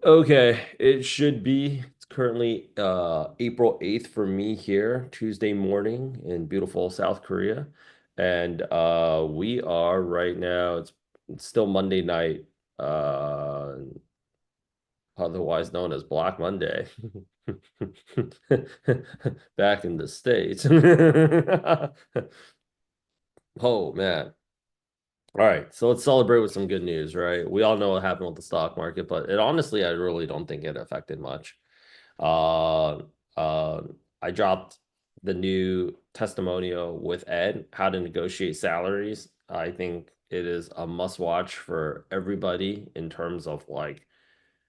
Okay, it should be. It's currently April 8th for me here, Tuesday morning in beautiful South Korea. And we are right now, it's still Monday night, uh otherwise known as Black Monday. Back in the States. Oh man. All right, so let's celebrate with some good news, right? We all know what happened with the stock market, but it honestly, I really don't think it affected much. Uh, uh, I dropped the new testimonial with Ed, how to negotiate salaries. I think it is a must watch for everybody in terms of like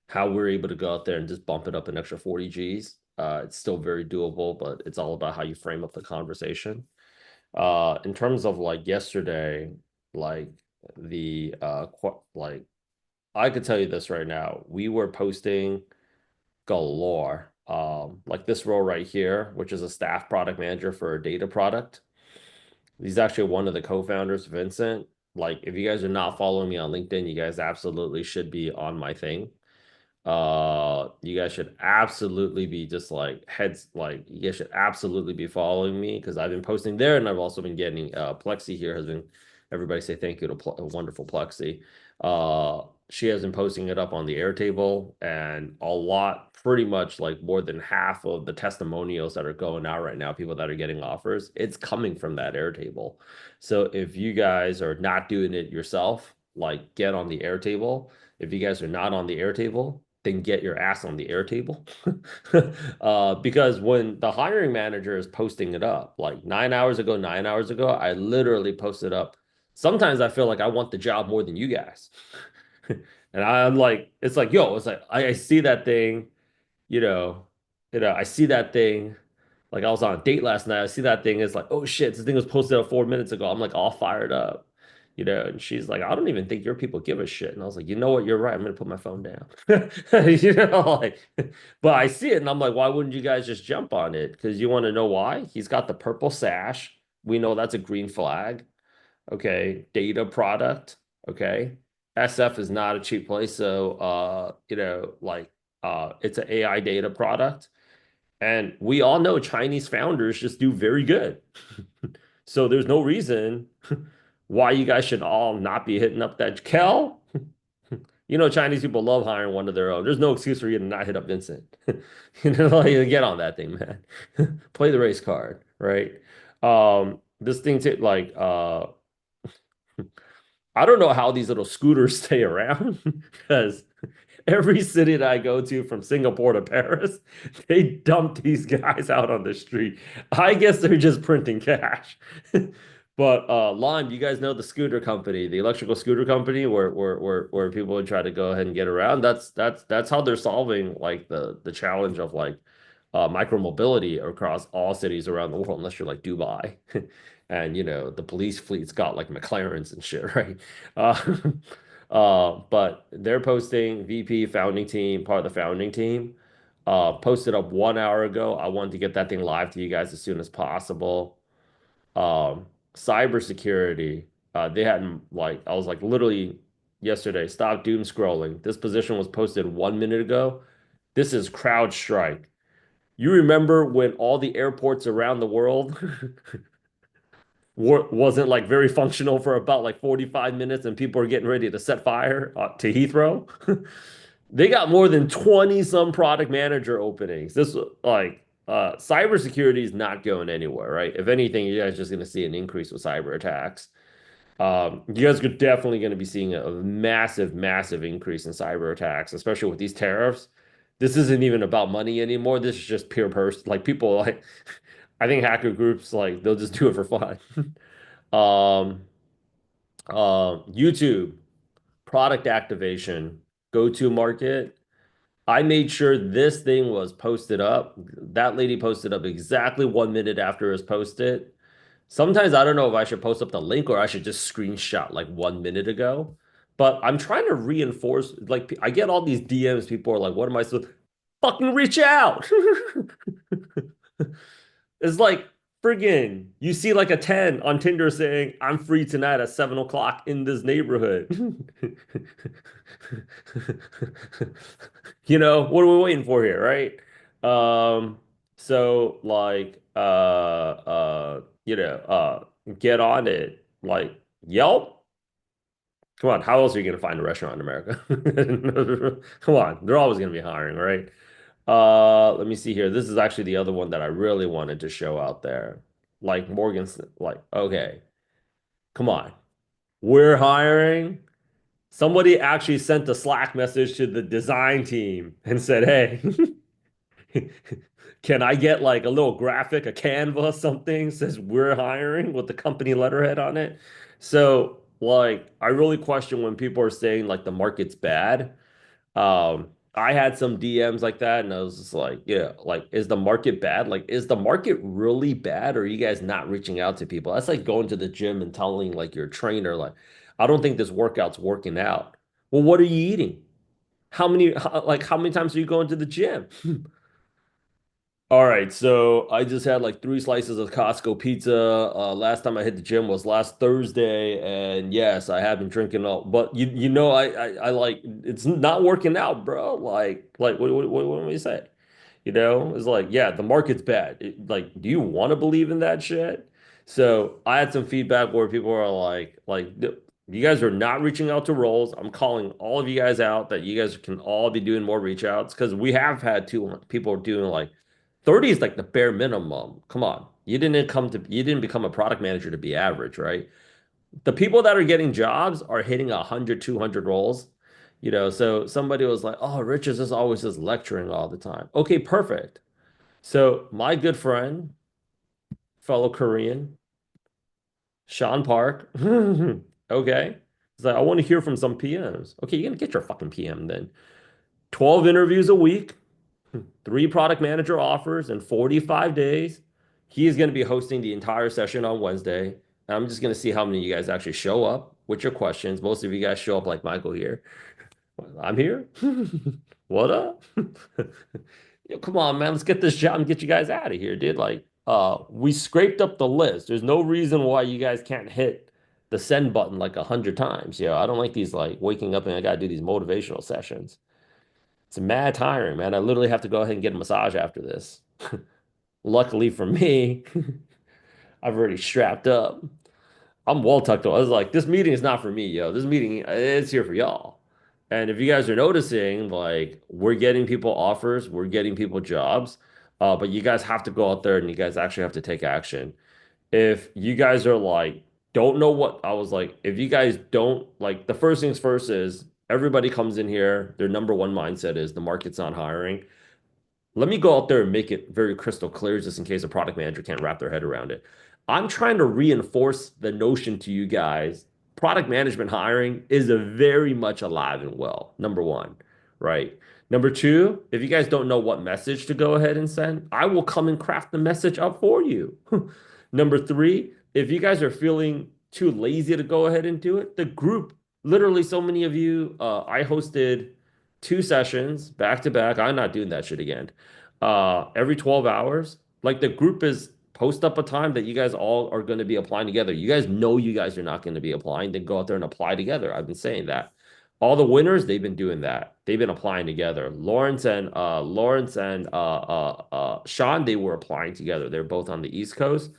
how we're able to go out there and just bump it up an extra 40 G's. It's still very doable, but it's all about how you frame up the conversation. In terms of like yesterday, like like I could tell you this right now, we were posting galore. Like this role right here, which is a staff product manager for a data product. He's actually one of the co-founders, Vincent. Like, if you guys are not following me on LinkedIn, you guys absolutely should be on my thing. You guys should absolutely be just like heads, like you guys should absolutely be following me because I've been posting there, and I've also been getting Plexi here has been everybody say thank you to wonderful Plexi. She has been posting it up on the Airtable, and a lot, pretty much like more than half of the testimonials that are going out right now, people that are getting offers, it's coming from that Airtable. So if you guys are not doing it yourself, like get on the Airtable. If you guys are not on the Airtable, then get your ass on the Airtable. Because when the hiring manager is posting it up, like 9 hours ago, 9 hours ago, I literally posted up. Sometimes I feel like I want the job more than you guys. And I'm like, it's like, yo, it's like I see that thing, you know, I see that thing. Like I was on a date last night. I see that thing. It's like, oh shit, this thing was posted up 4 minutes ago. I'm like all fired up, and she's like, I don't even think your people give a shit. And I was like, you know what? You're right. I'm gonna put my phone down. Like, but I see it and I'm like, why wouldn't you guys just jump on it? Because you want to know why? He's got the purple sash. We know that's a green flag. Okay, data product. Okay. SF is not a cheap place. So like it's an AI data product. And we all know Chinese founders just do very good. So there's no reason why you guys should all not be hitting up that Kel. Chinese people love hiring one of their own. There's no excuse for you to not hit up Vincent. Like, get on that thing, man. Play the race card, right? This thing like I don't know how these little scooters stay around because every city that I go to from Singapore to Paris, they dump these guys out on the street. I guess they're just printing cash. But Lime, you guys know the scooter company, the electrical scooter company where people would try to go ahead and get around. That's how they're solving like the challenge of like micro mobility across all cities around the world, unless you're like Dubai. And the police fleet's got like McLarens and shit, right? Uh, but they're posting VP founding team, part of the founding team. Posted up 1 hour ago. I wanted to get that thing live to you guys as soon as possible. Cybersecurity. They hadn't like I was like literally yesterday. Stop doom scrolling. This position was posted 1 minute ago. This is CrowdStrike. You remember when all the airports around the world wasn't like very functional for about like 45 minutes and people are getting ready to set fire to Heathrow? They got more than 20 some product manager openings. This like cybersecurity is not going anywhere, right? If anything, you guys are just going to see an increase with cyber attacks. You guys are definitely going to be seeing a massive, massive increase in cyber attacks, especially with these tariffs. This isn't even about money anymore. This is just pure person. Like people like, I think hacker groups like they'll just do it for fun. Um, YouTube product activation, go to market. I made sure this thing was posted up. That lady posted up exactly 1 minute after it was posted. Sometimes I don't know if I should post up the link or I should just screenshot like 1 minute ago. But I'm trying to reinforce, like, I get all these DMs. People are like, what am I supposed to fucking reach out? It's like, Friggin', you see like a 10 on Tinder saying, I'm free tonight at 7 o'clock in this neighborhood. What are we waiting for here, right? So like get on it. Like Yelp, come on, how else are you gonna find a restaurant in America? Come on, they're always gonna be hiring, right? Let me see here. This is actually the other one that I really wanted to show out there. Like Morgan's, like, okay, come on. We're hiring. Somebody actually sent a Slack message to the design team and said, hey, can I get like a little graphic, a Canva, something says we're hiring with the company letterhead on it? So, like, I really question when people are saying like the market's bad. I had some DMs like that, and I was just like, yeah, like, is the market bad? Like, is the market really bad, or are you guys not reaching out to people? That's like going to the gym and telling like your trainer, like, I don't think this workout's working out. Well, what are you eating? How many times are you going to the gym? All right, so I just had like 3 slices of Costco pizza. Last time I hit the gym was last Thursday, and yes, I have been drinking all. But I like it's not working out, bro. Like what do we say? It's like, yeah, the market's bad. Like, do you want to believe in that shit? So I had some feedback where people are you guys are not reaching out to roles. I'm calling all of you guys out that you guys can all be doing more reach outs because we have had two people doing like 30 is like the bare minimum. Come on. You didn't become a product manager to be average, right? The people that are getting jobs are hitting 100, 200 roles. So somebody was like, "Oh, Rich is just always just lecturing all the time." Okay, perfect. So my good friend, fellow Korean, Sean Park, okay. He's like, I want to hear from some PMs. Okay, you're gonna get your fucking PM then. 12 interviews a week, 3 product manager offers in 45 days. He is going to be hosting the entire session on Wednesday. And I'm just going to see how many of you guys actually show up with your questions. Most of you guys show up like Michael here. I'm here. What up? Come on, man. Let's get this job and get you guys out of here, dude. Like, we scraped up the list. There's no reason why you guys can't hit the send button like 100 times. I don't like these like waking up and I gotta do these motivational sessions. It's mad tiring, man. I literally have to go ahead and get a massage after this. Luckily for me, I've already strapped up. I'm well tucked up. I was like, this meeting is not for me, yo. This meeting is here for y'all. And if you guys are noticing, like, we're getting people offers, we're getting people jobs, but you guys have to go out there and you guys actually have to take action. If you guys are like, don't know what, I was like, if you guys don't, like, the first things first is everybody comes in here, their number one mindset is the market's not hiring. Let me go out there and make it very crystal clear just in case a product manager can't wrap their head around it. I'm trying to reinforce the notion to you guys. Product management hiring is a very much alive and well, number one, right? Number two, if you guys don't know what message to go ahead and send, I will come and craft the message up for you. Number three, if you guys are feeling too lazy to go ahead and do it, the group, literally so many of you, I hosted 2 sessions back to back. I'm not doing that shit again. Every 12 hours. Like the group is post up a time that you guys all are going to be applying together. You guys know you guys are not going to be applying, then go out there and apply together. I've been saying that. All the winners, they've been doing that. They've been applying together. Lawrence and Sean, they were applying together. They're both on the East Coast.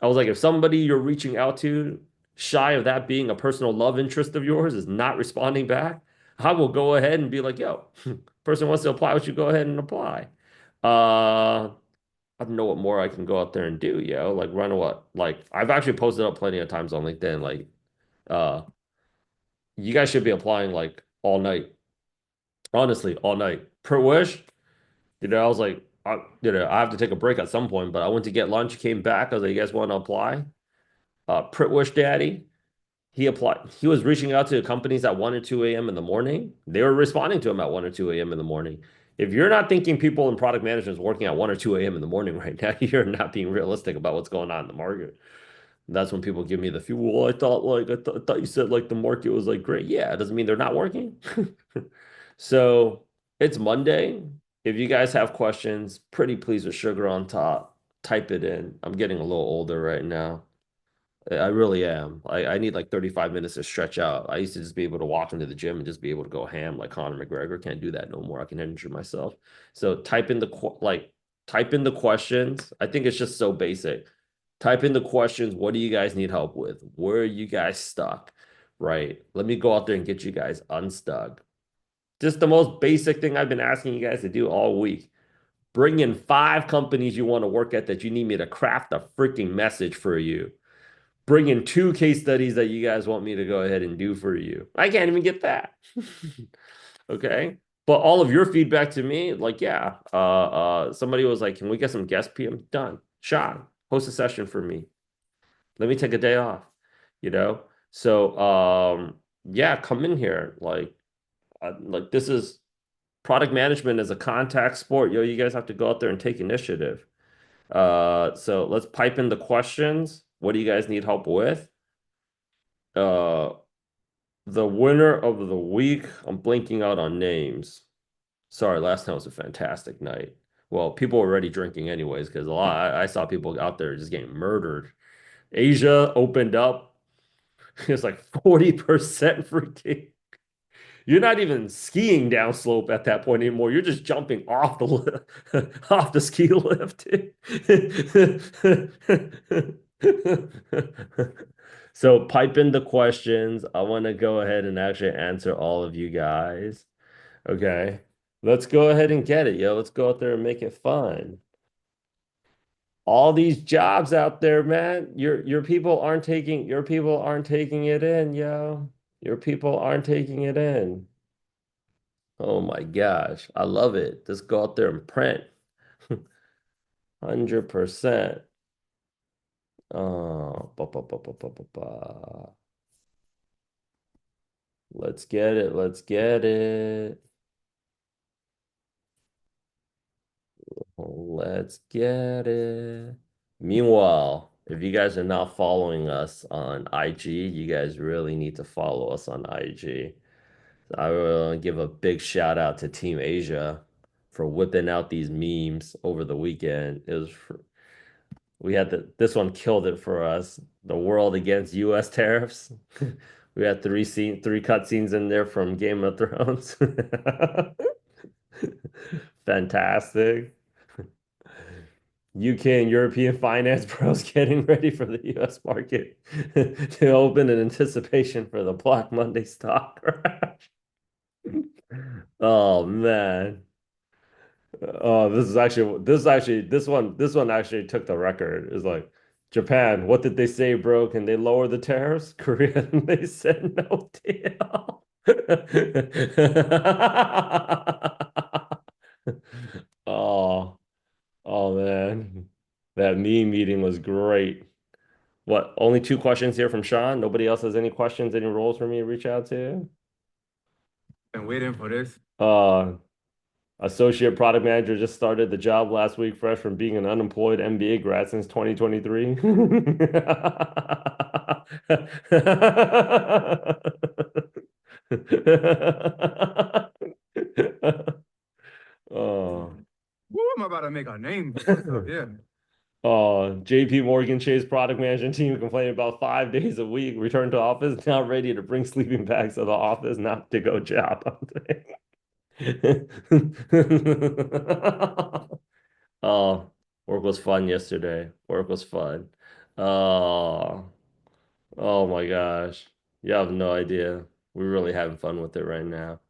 I was like, if somebody you're reaching out to, shy of that being a personal love interest of yours, is not responding back, I will go ahead and be like, yo, person wants to apply, what you go ahead and apply. I don't know what more I can go out there and do, yo. Like run what? Like I've actually posted up plenty of times on LinkedIn. Like, uh, you guys should be applying like all night. Honestly, all night. Per wish, I was like, I have to take a break at some point, but I went to get lunch, came back. I was like, you guys want to apply? Pritwish Daddy, he applied. He was reaching out to companies at 1 or 2 a.m. in the morning. They were responding to him at 1 or 2 a.m. in the morning. If you're not thinking people in product management is working at 1 or 2 a.m. in the morning right now, you're not being realistic about what's going on in the market. That's when people give me the few, well, I thought you said like the market was like great. Yeah, it doesn't mean they're not working. So it's Monday. If you guys have questions, pretty please with sugar on top. type it in. I'm getting a little older right now. I really am. I need like 35 minutes to stretch out. I used to just be able to walk into the gym and just be able to go ham like Conor McGregor. Can't do that no more. I can injure myself. So type in the questions. I think it's just so basic. Type in the questions. What do you guys need help with? Where are you guys stuck? Right. Let me go out there and get you guys unstuck. Just the most basic thing I've been asking you guys to do all week. Bring in 5 companies you want to work at that you need me to craft a freaking message for you. Bring in 2 case studies that you guys want me to go ahead and do for you. I can't even get that. Okay. But all of your feedback to me, like, yeah, somebody was like, can we get some guest PM? Done. Sean, host a session for me. Let me take a day off, you know? So, yeah, come in here. Like this is product management is a contact sport. Yo, you guys have to go out there and take initiative. So let's pipe in the questions. What do you guys need help with? Uh, the winner of the week, I'm blinking out on names. Sorry, last night was a fantastic night. Well, people were already drinking anyways, because I saw people out there just getting murdered. Asia opened up. It's like 40% freaking. You're not even skiing downslope at that point anymore. You're just jumping off the off the ski lift. So pipe in the questions. I want to go ahead and actually answer all of you guys. Okay. Let's go ahead and get it, yo. Let's go out there and make it fun. All these jobs out there, man. Your people aren't taking it in, yo. Your people aren't taking it in. Oh my gosh. I love it. Just go out there and print. 100%. Oh, ba. Let's get it. Let's get it. Let's get it. Meanwhile, if you guys are not following us on IG, you guys really need to follow us on IG. So I will give a big shout out to Team Asia for whipping out these memes over the weekend. We had this one killed it for us. The world against US tariffs. We had 3 cut scenes in there from Game of Thrones. Fantastic. UK and European finance bros getting ready for the US market to open in anticipation for the Black Monday stock crash. Oh man. Oh, this one actually took the record. It's like Japan, what did they say, bro? Can they lower the tariffs? Korea, they said no deal. Oh, oh man. That meme meeting was great. What, only 2 questions here from Sean? Nobody else has any questions, any roles for me to reach out to? Been waiting for this. Associate product manager just started the job last week, fresh from being an unemployed MBA grad since 2023. Oh. Woo, I'm about to make a name for myself. Yeah. JP Morgan Chase product management team complaining about 5 days a week, return to office, not ready to bring sleeping bags to the office, not to go job. Oh, work was fun yesterday. Work was fun. Oh, oh my gosh. You have no idea. We're really having fun with it right now.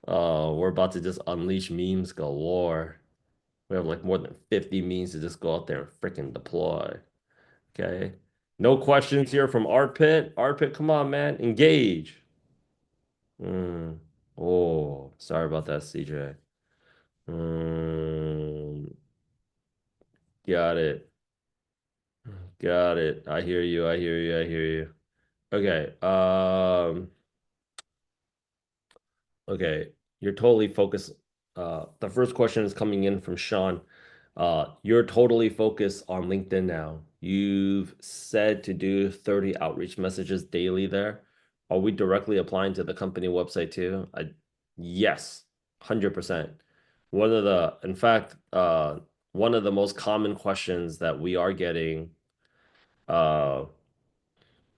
Oh, we're about to just unleash memes galore. We have like more than 50 memes to just go out there and freaking deploy. Okay. No questions here from Art Pit. Art Pit, come on, man. Engage. Mm. Oh, sorry about that, CJ. Mm. Got it. Got it. I hear you. I hear you. I hear you. Okay. Okay. You're totally focused. The first question is coming in from Sean. You're totally focused on LinkedIn now. You've said to do 30 outreach messages daily there. Are we directly applying to the company website too? Yes, 100%. In fact, one of the most common questions that we are getting, uh,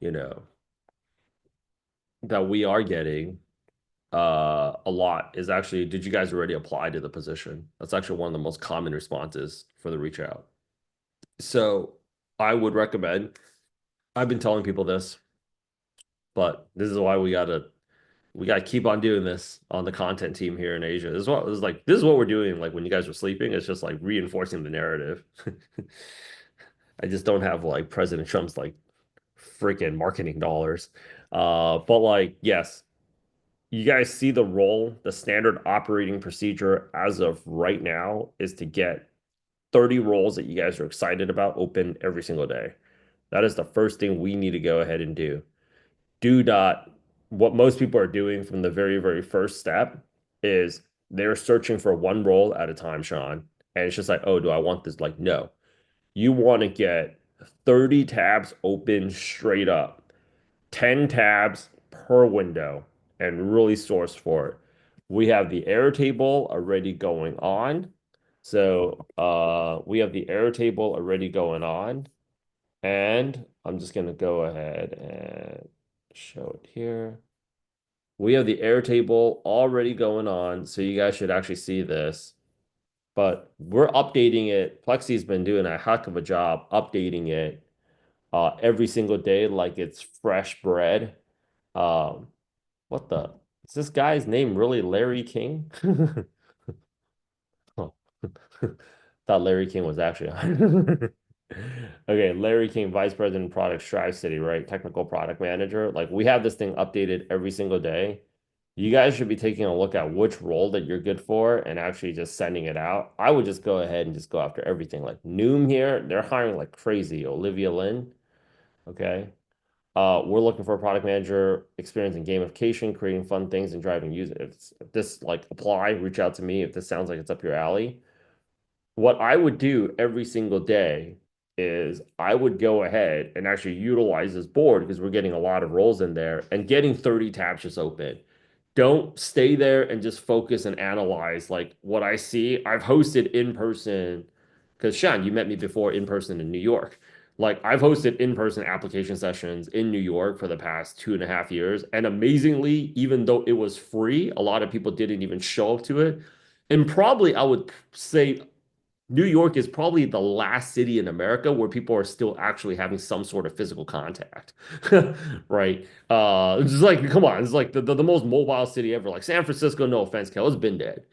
you know, that we are getting a lot is actually, did you guys already apply to the position? That's actually one of the most common responses for the reach out. So I would recommend, I've been telling people this, but this is why we gotta keep on doing this on the content team here in Asia. This is what we're doing. Like when you guys are sleeping, it's just like reinforcing the narrative. I just don't have like President Trump's like freaking marketing dollars. But like, yes, you guys see the role, the standard operating procedure as of right now is to get 30 roles that you guys are excited about open every single day. That is the first thing we need to go ahead and do. Do not, what most people are doing from the very, very first step is they're searching for one role at a time, Sean. And it's just like, oh, do I want this? Like, no. You want to get 30 tabs open straight up, 10 tabs per window, and really source for it. We have the Airtable already going on. So we have the Airtable already going on. And I'm just going to go ahead and show it here. We have the Airtable already going on. So you guys should actually see this. But we're updating it. Plexi's been doing a heck of a job updating it every single day like it's fresh bread. Um, what the? Is this guy's name really Larry King? Oh. Thought Larry King was actually on. Okay, Larry King, Vice President Product, Strive City, right? Technical Product Manager. Like we have this thing updated every single day. You guys should be taking a look at which role that you're good for and actually just sending it out. I would just go ahead and just go after everything. Like Noom here, they're hiring like crazy. Olivia Lynn, okay? We're looking for a product manager, experience in gamification, creating fun things, and driving users. If this like apply, reach out to me if this sounds like it's up your alley. What I would do every single day is I would go ahead and actually utilize this board because we're getting a lot of roles in there and getting 30 tabs just open. Don't stay there and just focus and analyze like what I see. I've hosted in person because Sean, you met me before in person in New York. Like I've hosted in-person application sessions in New York for the past 2.5 years. And amazingly, even though it was free, a lot of people didn't even show up to it. And probably I would say New York is probably the last city in America where people are still actually having some sort of physical contact, right? It's just like, come on, it's like the most mobile city ever. Like San Francisco, no offense, Kel, it's been dead.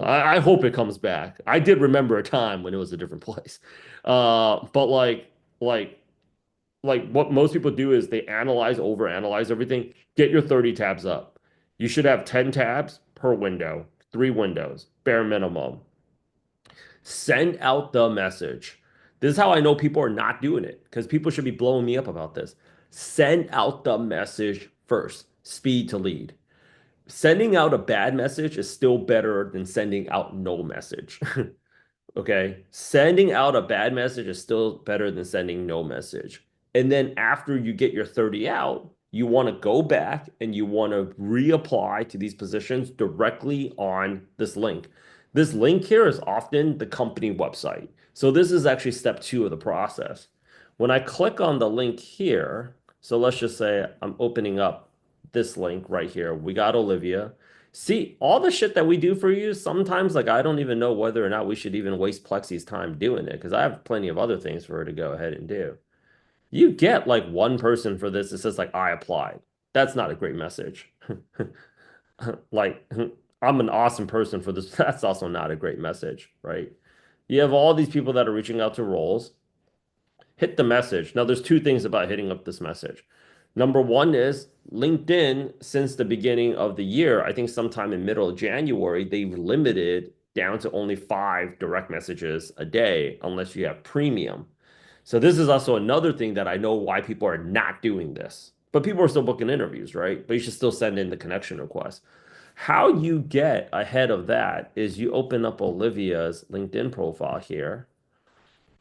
I hope it comes back. I did remember a time when it was a different place. But like, like what most people do is they analyze, overanalyze everything. Get your 30 tabs up. You should have 10 tabs per window, 3 windows, bare minimum. Send out the message. This is how I know people are not doing it because people should be blowing me up about this. Send out the message first. Speed to lead. Sending out a bad message is still better than sending out no message. Okay. Sending out a bad message is still better than sending no message. And then after you get your 30 out, you want to go back and you want to reapply to these positions directly on this link. This link here is often the company website. So this is actually step 2 of the process. When I click on the link here, so let's just say I'm opening up this link right here. We got Olivia. See, all the shit that we do for you, sometimes like I don't even know whether or not we should even waste Plexi's time doing it because I have plenty of other things for her to go ahead and do. You get like one person for this that says like I applied. That's not a great message. Like I'm an awesome person for this. That's also not a great message, right? You have all these people that are reaching out to roles. Hit the message. Now, there's two things about hitting up this message. Number one is LinkedIn, since the beginning of the year, I think sometime in middle of January, they've limited down to only 5 direct messages a day unless you have premium. So this is also another thing that I know why people are not doing this. But people are still booking interviews, right? But you should still send in the connection request. How you get ahead of that is you open up Olivia's LinkedIn profile here.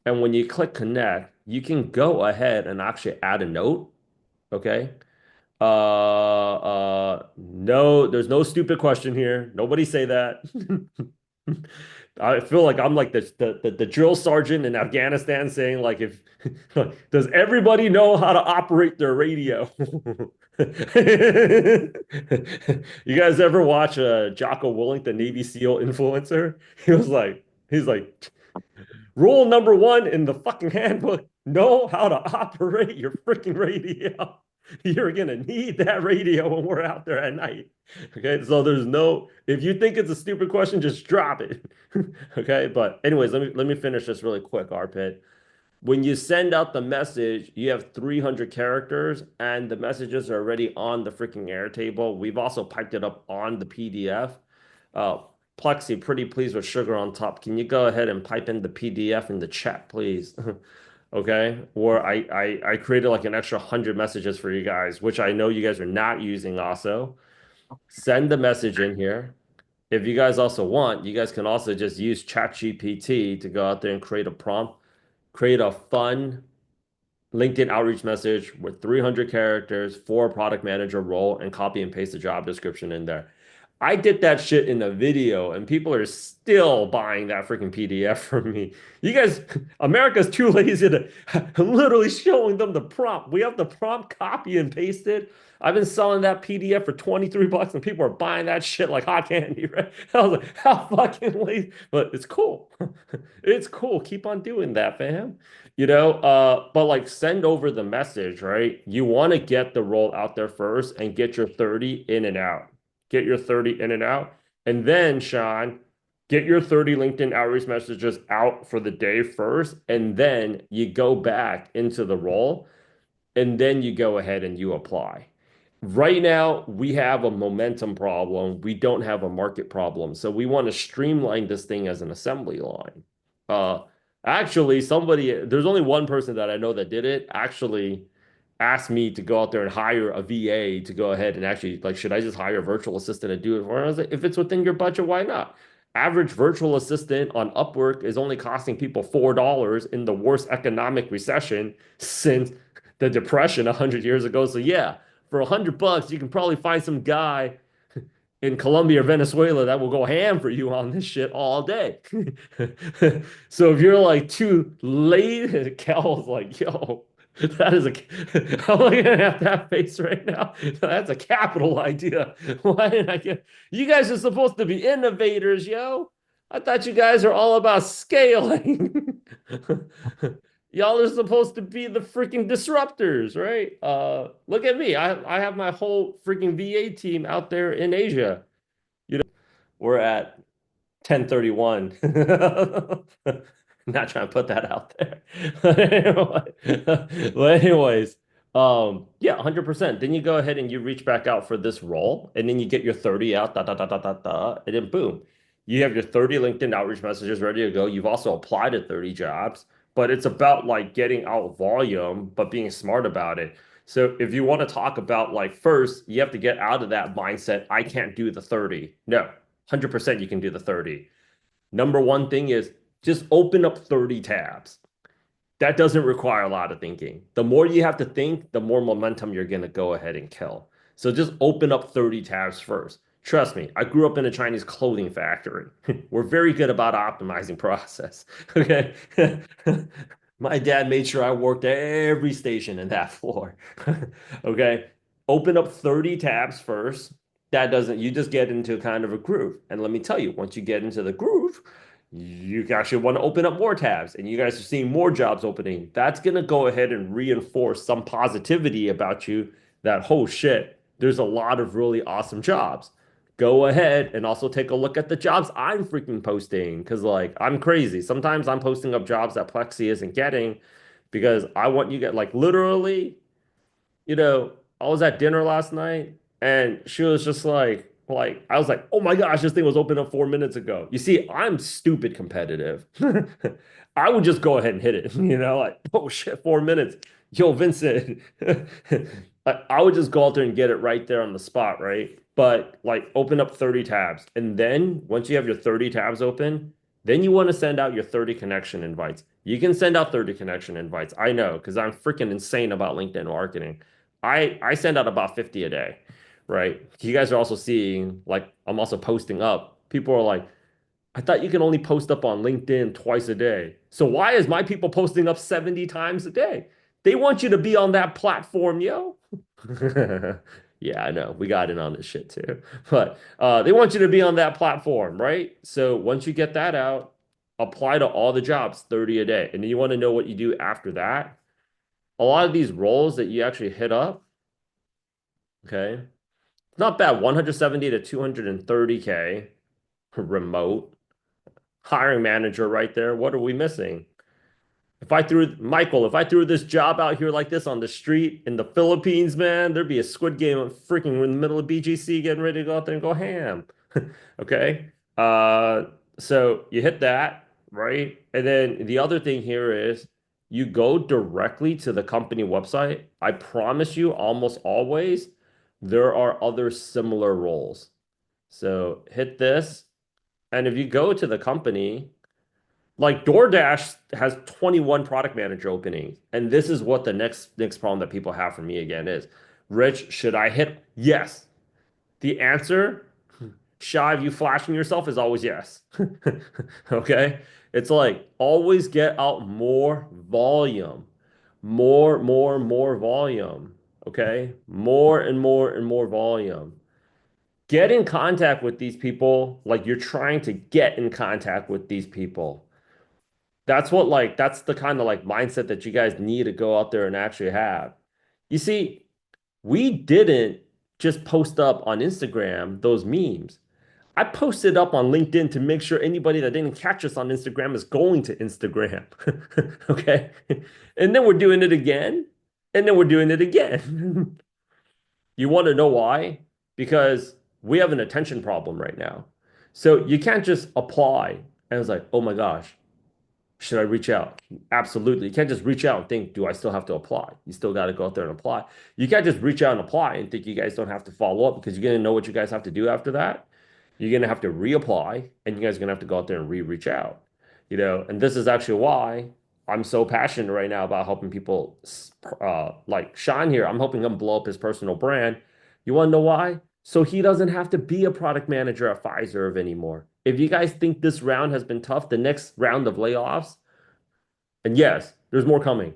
And when you click connect, you can go ahead and actually add a note. Okay. No, there's no stupid question here. Nobody say that. I feel like I'm like the drill sergeant in Afghanistan saying like if does everybody know how to operate their radio? You guys ever watch Jocko Willink, the Navy SEAL influencer? He's like rule number one in the fucking handbook, know how to operate your freaking radio. You're gonna need that radio when we're out there at night. Okay, so if you think it's a stupid question, just drop it. Okay, but anyways, let me finish this really quick, Arpit. When you send out the message, you have 300 characters and the messages are already on the freaking Airtable. We've also piped it up on the PDF. Uh, Plexi, pretty pleased with sugar on top. Can you go ahead and pipe in the PDF in the chat, please? Okay. Or I created like an extra 100 messages for you guys, which I know you guys are not using also. Send the message in here. If you guys also want, you guys can also just use ChatGPT to go out there and create a prompt, create a fun LinkedIn outreach message with 300 characters for a product manager role and copy and paste the job description in there. I did that shit in a video and people are still buying that freaking PDF from me. You guys, America's too lazy to I'm literally showing them the prompt. We have the prompt copy and pasted. I've been selling that PDF for 23 bucks and people are buying that shit like hot candy, right? I was like, how fucking lazy, but it's cool. It's cool. Keep on doing that, fam. But like send over the message, right? You want to get the role out there first and get your 30 in and out. Get your 30 in and out. And then, Sean, get your 30 LinkedIn outreach messages out for the day first. And then you go back into the role and then you go ahead and you apply. Right now, we have a momentum problem. We don't have a market problem. So we want to streamline this thing as an assembly line. Uh, there's only one person that I know that did it, actually asked me to go out there and hire a VA to go ahead and actually, like, should I just hire a virtual assistant to do it for me? I was like, if it's within your budget, why not? Average virtual assistant on Upwork is only costing people $4 in the worst economic recession since the Depression 100 years ago. So yeah, for $100, you can probably find some guy in Colombia or Venezuela that will go ham for you on this shit all day. So if you're like too late, Cal's like, yo, that is a, I'm looking at that face right now. That's a capital idea. Why didn't I get, you guys are supposed to be innovators, yo. I thought you guys are all about scaling. Y'all are supposed to be the freaking disruptors, right? Look at me. I have my whole freaking VA team out there in Asia. We're at 10:31. Not trying to put that out there. But anyways, yeah, 100%. Then you go ahead and you reach back out for this role, and then you get your 30 out, and then boom, you have your 30 LinkedIn outreach messages ready to go. You've also applied to 30 jobs, but it's about like getting out volume, but being smart about it. So if you want to talk about like first, you have to get out of that mindset, I can't do the 30. No, 100% you can do the 30. Number one thing is just open up 30 tabs. That doesn't require a lot of thinking. The more you have to think, the more momentum you're going to go ahead and kill. So just open up 30 tabs first. Trust me, I grew up in a Chinese clothing factory. We're very good about optimizing process. Okay. My dad made sure I worked every station in that floor. Okay. Open up 30 tabs first. That doesn't, you just get into kind of a groove. And let me tell you, once you get into the groove, you actually want to open up more tabs and you guys are seeing more jobs opening. That's going to go ahead and reinforce some positivity about you that, oh shit, there's a lot of really awesome jobs. Go ahead and also take a look at the jobs I'm freaking posting because, like, I'm crazy. Sometimes I'm posting up jobs that Plexi isn't getting because I want you to get, like, literally I was at dinner last night and she was just like I was like, oh my gosh, this thing was open up 4 minutes ago. You see, I'm stupid competitive. I would just go ahead and hit it, like, oh shit, 4 minutes. Yo, Vincent. I would just go out there and get it right there on the spot, right? But like open up 30 tabs. And then once you have your 30 tabs open, then you want to send out your 30 connection invites. You can send out 30 connection invites. I know because I'm freaking insane about LinkedIn marketing. I send out about 50 a day, right? You guys are also seeing like I'm also posting up. People are like, I thought you can only post up on LinkedIn twice a day. So why is my people posting up 70 times a day? They want you to be on that platform, yo. Yeah, I know. We got in on this shit too. But they want you to be on that platform, right? So once you get that out, apply to all the jobs, 30 a day. And then you want to know what you do after that. A lot of these roles that you actually hit up, okay, not bad. 170 to 230K remote. Hiring manager right there. What are we missing? If I threw this job out here like this on the street in the Philippines, man, there'd be a Squid Game freaking in the middle of BGC getting ready to go out there and go ham. Okay. Uh, so you hit that, right? And then the other thing here is you go directly to the company website. I promise you, almost always, there are other similar roles. So hit this. And if you go to the company, like DoorDash has 21 product manager openings. And this is what the next problem that people have for me again is, Rich, should I hit? Yes. The answer, shy of you flashing yourself, is always yes. Okay? It's like always get out more volume. More volume. Okay? More and more and more volume. Get in contact with these people like you're trying to get in contact with these people. That's the kind of like mindset that you guys need to go out there and actually have. You see, we didn't just post up on Instagram those memes. I posted up on LinkedIn to make sure anybody that didn't catch us on Instagram is going to Instagram. Okay. And then we're doing it again. And then we're doing it again. You want to know why? Because we have an attention problem right now. So you can't just apply and it's like, oh my gosh, should I reach out? Absolutely. You can't just reach out and think, do I still have to apply? You still got to go out there and apply. You can't just reach out and apply and think you guys don't have to follow up because you're going to know what you guys have to do after that. You're going to have to reapply and you guys are going to have to go out there and reach out. And this is actually why I'm so passionate right now about helping people like Sean here. I'm helping him blow up his personal brand. You want to know why? So he doesn't have to be a product manager at Pfizer anymore. If you guys think this round has been tough, the next round of layoffs, and yes, there's more coming.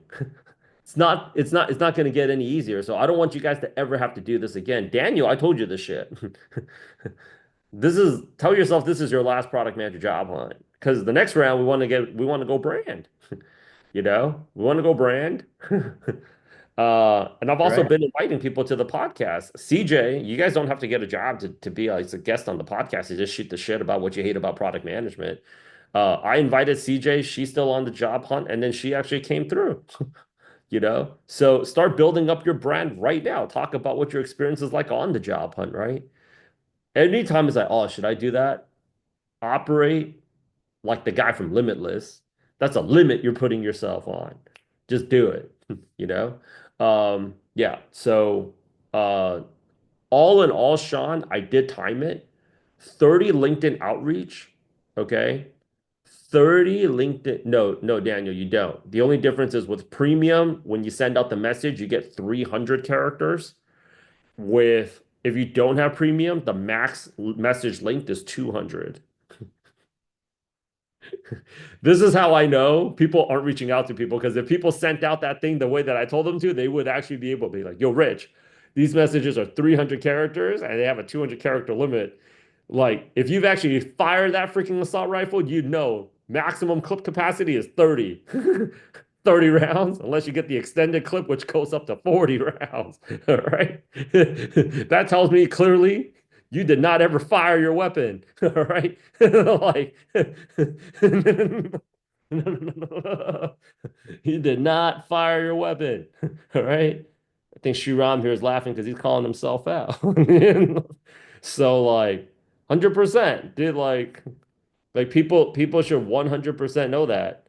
It's not going to get any easier. So I don't want you guys to ever have to do this again. Daniel, I told you this shit. Tell yourself this is your last product manager job hunt. Because the next round we want to go brand. We want to go brand. And I've also Right. been inviting people to the podcast. CJ, you guys don't have to get a job to be a guest on the podcast. You just shoot the shit about what you hate about product management. I invited CJ. She's still on the job hunt, and then she actually came through. So start building up your brand right now. Talk about what your experience is like on the job hunt, right? Anytime it's like, oh, should I do that? Operate like the guy from Limitless. That's a limit you're putting yourself on. Just do it, you know? Yeah. So uh all in all, Sean, I did time it. 30 LinkedIn outreach. Okay. 30 LinkedIn. No, no, Daniel, you don't. The only difference is with premium, when you send out the message, you get 300 characters. If you don't have premium, the max message length is 200. This is how I know people aren't reaching out to people because if people sent out that thing the way that I told them to, they would actually be able to be like, yo, Rich, these messages are 300 characters and they have a 200 character limit. Like, if you've actually fired that freaking assault rifle, you'd know maximum clip capacity is 30. 30 rounds, unless you get the extended clip, which goes up to 40 rounds. All right. That tells me clearly you did not ever fire your weapon. All right. Like, you did not fire your weapon. All right. I think Shriram here is laughing because he's calling himself out. So like 100%, dude, like people should 100% know that.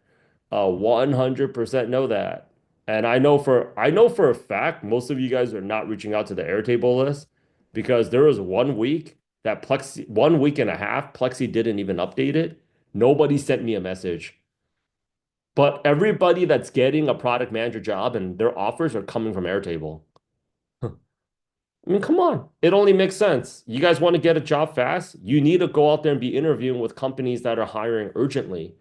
100% know that. And I know for a fact most of you guys are not reaching out to the Airtable list because there was one week that Plexi 1 week and a half Plexi didn't even update it. Nobody sent me a message. But everybody that's getting a product manager job and their offers are coming from Airtable. I mean, come on. It only makes sense. You guys want to get a job fast? You need to go out there and be interviewing with companies that are hiring urgently.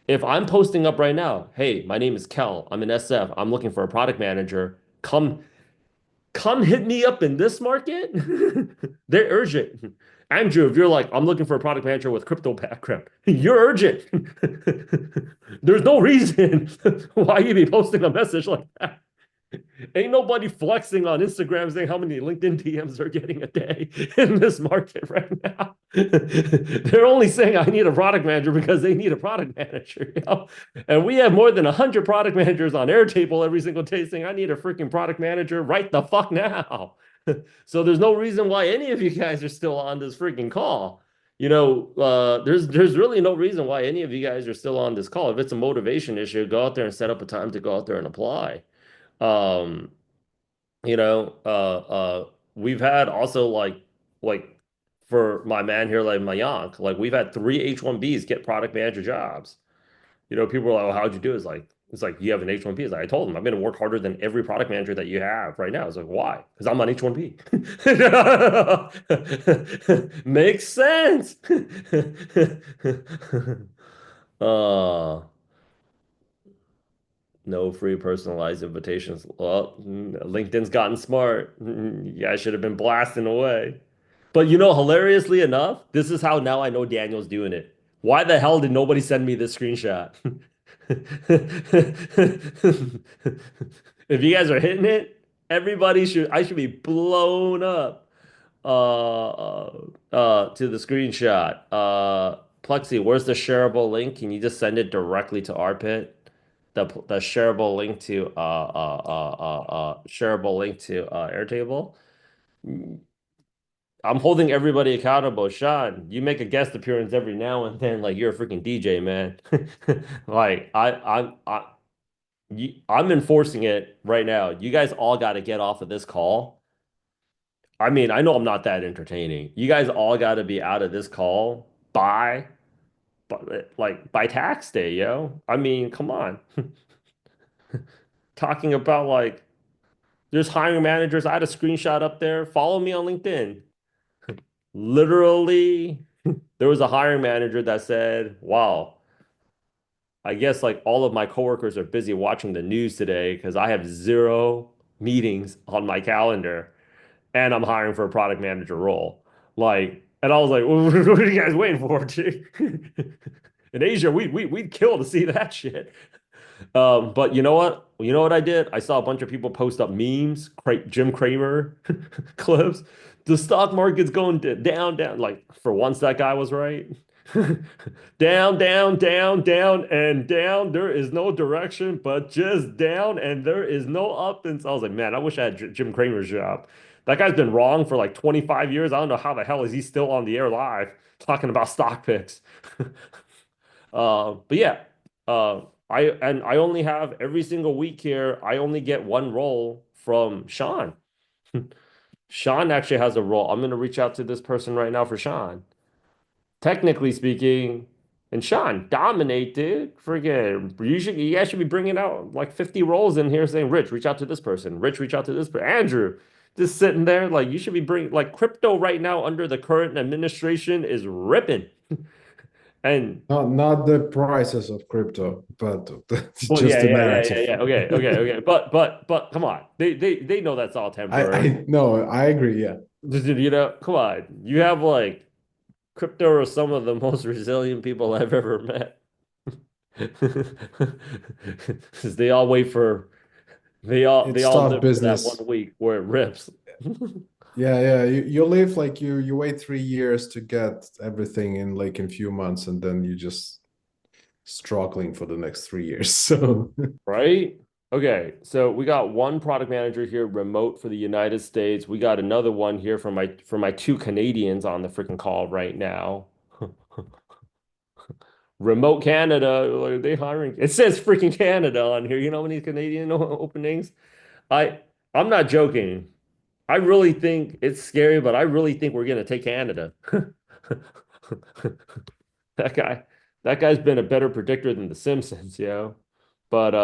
If I'm posting up right now, hey, my name is Kel. I'm an SF. I'm looking for a product manager. Come hit me up in this market. They're urgent. Andrew, if you're like, I'm looking for a product manager with crypto background, you're urgent. There's no reason why you be posting a message like that. Ain't nobody flexing on Instagram saying how many LinkedIn DMs they're getting a day in this market right now. They're only saying I need a product manager because they need a product manager. You know? And we have more than 100 product managers on Airtable every single day saying I need a freaking product manager right the fuck now. So there's no reason why any of you guys are still on this freaking call. There's really no reason why any of you guys are still on this call. If it's a motivation issue, go out there and set up a time to go out there and apply. Um, you know, we've had also like for my man here, like Mayank, like we've had three H-1Bs get product manager jobs. You know, people are like, "Oh, how'd you do?" It's like you have an H-1B. It's like I told him I'm going to work harder than every product manager that you have right now. It's like why? Because I'm on H-1B. Makes sense. uh No free personalized invitations. Well, LinkedIn's gotten smart. You guys should have been blasting away. But hilariously enough, this is how now I know Daniel's doing it. Why the hell did nobody send me this screenshot? If you guys are hitting it, I should be blown up to the screenshot. Plexi, where's the shareable link? Can you just send it directly to our pit? The shareable link to Airtable. I'm holding everybody accountable. Sean, you make a guest appearance every now and then, like you're a freaking DJ, man. Like I'm enforcing it right now. You guys all got to get off of this call. I mean, I know I'm not that entertaining. You guys all got to be out of this call by tax day, yo. I mean, come on. Talking about like there's hiring managers. I had a screenshot up there. Follow me on LinkedIn. Literally, there was a hiring manager that said, "Wow, I guess like all of my coworkers are busy watching the news today because I have zero meetings on my calendar and I'm hiring for a product manager role." And I was like, "What are you guys waiting for, dude?" In Asia, we'd kill to see that shit. But you know what? You know what I did? I saw a bunch of people post up memes, Jim Cramer clips. The stock market's going down, down. Like for once, that guy was right. Down, down, down, down, and down. There is no direction, but just down, and there is no up. And so I was like, man, I wish I had Jim Cramer's job. That guy's been wrong for like 25 years. I don't know how the hell is he still on the air live talking about stock picks. But yeah, I only have every single week here. I only get one role from Sean. Sean actually has a role. I'm gonna reach out to this person right now for Sean. Technically speaking, and Sean, dominate, dude. Forget you guys should be bringing out like 50 roles in here saying, Rich, reach out to this person. Rich, reach out to this person. Andrew, just sitting there like you should be bringing like crypto right now under the current administration is ripping. And Not the prices of crypto, but well, just the yeah, narrative. yeah. Okay, okay, okay. But come on. They know that's all temporary. I no, I agree. Yeah, Come on. You have like crypto are some of the most resilient people I've ever met. 'Cause they it's all tough live for that business. 1 week where it rips. Yeah, yeah. You live like you wait 3 years to get everything in like in few months, and then you just struggling for the next 3 years. So Right? Okay, so we got one product manager here remote for the United States. We got another one here for my two Canadians on the freaking call right now. Remote Canada, like, are they hiring? It says freaking Canada on here. You know how many Canadian openings? I I'm not joking. I really think it's scary, but I really think we're gonna take Canada. That guy, that guy's been a better predictor than The Simpsons, yo. But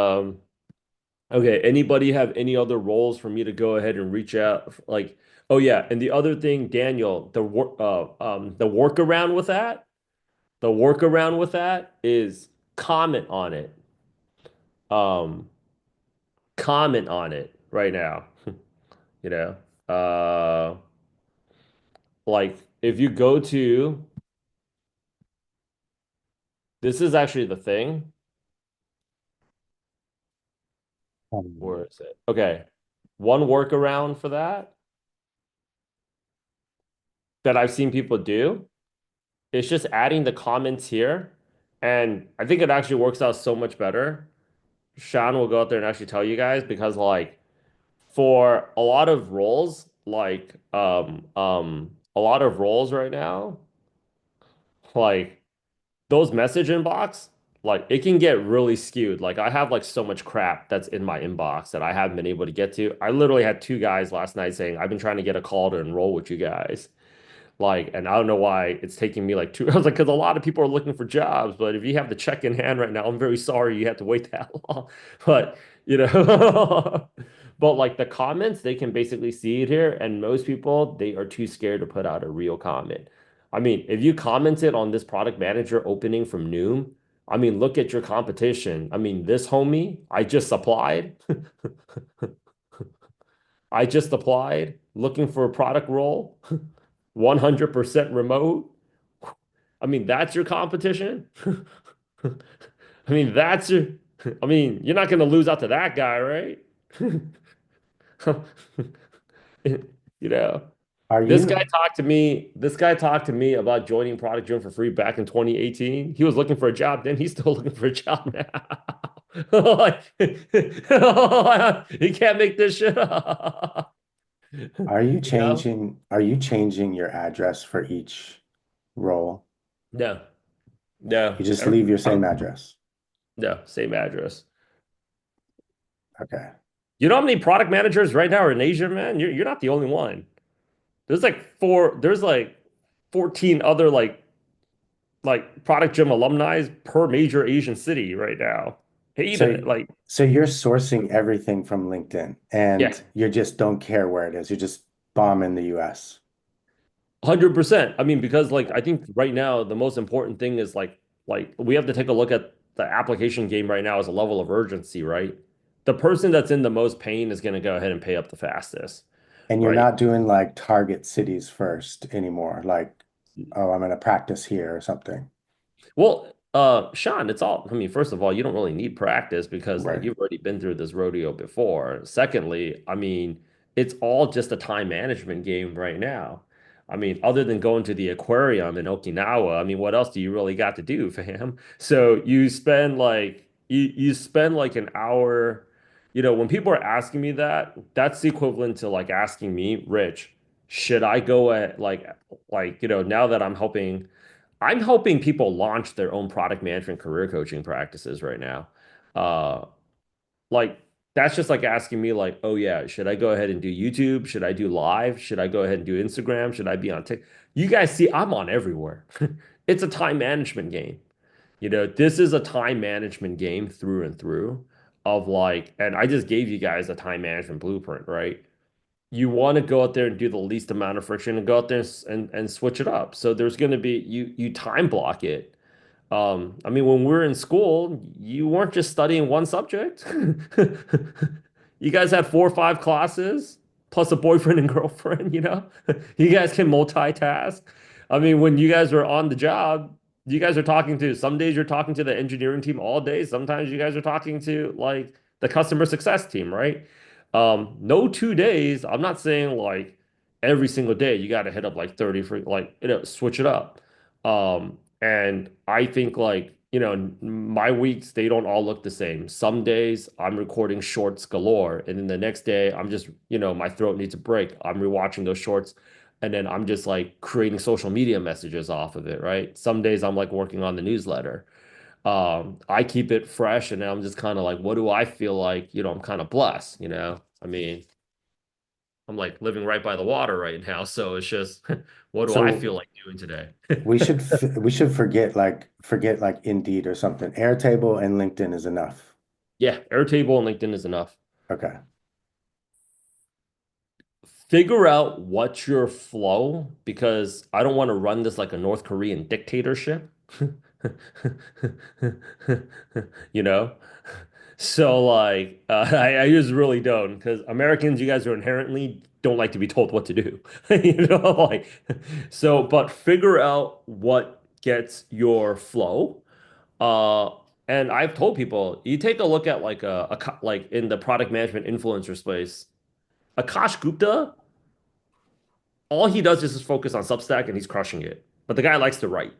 okay, anybody have any other roles for me to go ahead and reach out? Like, Oh yeah, and the other thing, Daniel, the workaround with that is comment on it. Um, comment on it right now. You know, uh, like if you go to, this is actually the thing. Where is it? Okay, one workaround for that I've seen people do is just adding the comments here, and I think it actually works out so much better. Sean will go out there and actually tell you guys because like for a lot of roles right now, like those message inbox, like it can get really skewed. Like I have like so much crap that's in my inbox that I haven't been able to get to. I literally had two guys last night saying, I've been trying to get a call to enroll with you guys. Like, and I don't know why it's taking me like two. I was like, because a lot of people are looking for jobs, but if you have the check in hand right now, I'm very sorry you had to wait that long. But you know, but like the comments, they can basically see it here, and most people they are too scared to put out a real comment. I mean, if you commented on this product manager opening from Noom, I mean, look at your competition. I mean, this homie, I just applied. I just applied looking for a product role. 100% remote. I mean, that's your competition. I mean, I mean, you're not going to lose out to that guy, right? You know, Are you? this guy talked to me about joining Product Joom for free back in 2018. He was looking for a job then, he's still looking for a job now. Like, he can't make this shit up. You know? Are you changing your address for each role? No, no. You just leave your same address. No, same address. Okay. You know how many product managers right now are in Asia, man? You're not the only one. There's like 14 other like product gym alumni per major Asian city right now. Hey, So even like so you're sourcing everything from LinkedIn yeah, and you just don't care where it is. You just bomb in the US. 100%. I mean, because like I think right now the most important thing is like we have to take a look at the application game right now as a level of urgency, right? The person that's in the most pain is going to go ahead and pay up the fastest, And you're right? not doing like target cities first anymore. Like, oh, I'm gonna practice here or something. Well, Sean, I mean, first of all, you don't really need practice because like Right. you've already been through this rodeo before. Secondly, I mean, it's all just a time management game right now. I mean, other than going to the aquarium in Okinawa, I mean, what else do you really got to do, fam? So you spend like an hour, when people are asking me that, that's the equivalent to like asking me, Rich, should I go at now that I'm helping people launch their own product management career coaching practices right now. Uh, like that's just like asking me like, oh yeah, should I go ahead and do YouTube? Should I do live? Should I go ahead and do Instagram? Should I be on TikTok? You guys see, I'm on everywhere. It's a time management game. This is a time management game through and through of like, and I just gave you guys a time management blueprint, right? You want to go out there and do the least amount of friction and go out there and switch it up. So there's going to be you time block it. I mean, when we were in school, you weren't just studying one subject. You guys had 4 or 5 classes plus a boyfriend and girlfriend, you know? You guys can multitask. I mean, when you guys were on the job, you guys are talking to, some days you're talking to the engineering team all day. Sometimes you guys are talking to like the customer success team, right? No 2 days. I'm not saying like every single day you got to hit up like 30 for like, switch it up. And I think like, my weeks, they don't all look the same. Some days I'm recording shorts galore, and then the next day I'm just, my throat needs a break. I'm rewatching those shorts, and then I'm just like creating social media messages off of it, right? Some days I'm like working on the newsletter. I keep it fresh, and I'm just kind of like, what do I feel like, I'm kind of blessed, I mean, I'm like living right by the water right now, so it's just, what do I So feel like doing today? we should forget like Indeed or something. Airtable and LinkedIn is enough. Yeah, Airtable and LinkedIn is enough. Okay. figure out what's your flow because I don't want to run this like a North Korean dictatorship. You know? So like I just really don't because Americans, you guys are inherently don't like to be told what to do. You know, like so, but figure out what gets your flow. Uh and I've told people, you take a look at like like in the product management influencer space, Akash Gupta all he does is just focus on Substack and he's crushing it. But the guy likes to write.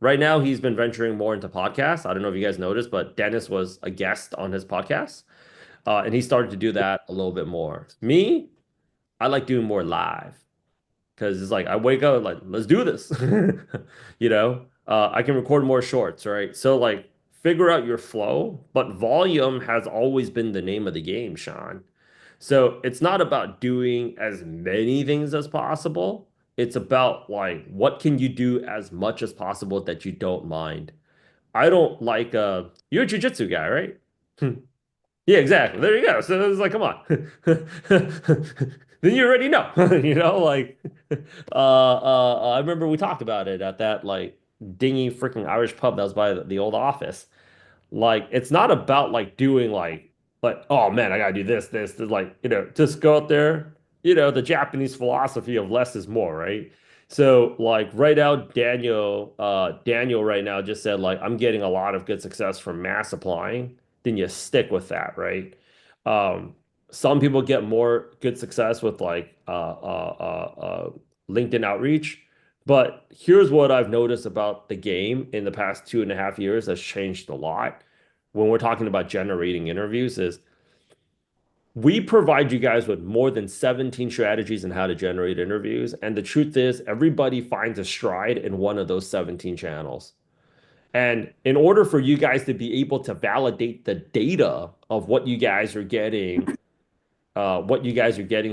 Right now, he's been venturing more into podcasts. I don't know if you guys noticed, but Dennis was a guest on his podcast. And he started to do that a little bit more. Me, I like doing more live because it's like I wake up like let's do this. You know, I can record more shorts, right? So like figure out your flow, but volume has always been the name of the game, Sean. So it's not about doing as many things as possible. It's about like what can you do as much as possible that you don't mind. I don't like you're a jujitsu guy, right? Yeah, exactly. There you go. So it's like, come on. Then you already know, you know, like I remember we talked about it at that like dingy freaking Irish pub that was by the old office. Like it's not about like doing like oh man, I gotta do this. Like, you know, just go out there, you know, the Japanese philosophy of less is more, right? So like right now, Daniel right now just said like I'm getting a lot of good success from mass applying, then you stick with that, right? Um, some people get more good success with like LinkedIn outreach. But here's what I've noticed about the game in the past 2.5 years that's changed a lot when we're talking about generating interviews is we provide you guys with more than 17 strategies on how to generate interviews. And the truth is, everybody finds a stride in one of those 17 channels. And in order for you guys to be able to validate the data of what you guys are getting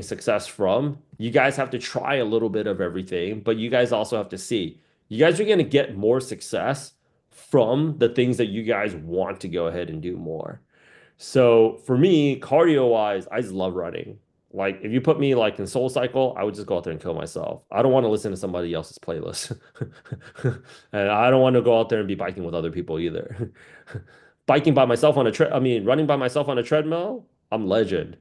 success from, you guys have to try a little bit of everything, but you guys also have to see. You guys are going to get more success from the things that you guys want to go ahead and do more. So for me, cardio wise, I just love running. Like if you put me like in Soul Cycle, I would just go out there and kill myself. I don't want to listen to somebody else's playlist. And I don't want to go out there and be biking with other people either. Biking by myself on a I mean, running by myself on a treadmill, I'm legend.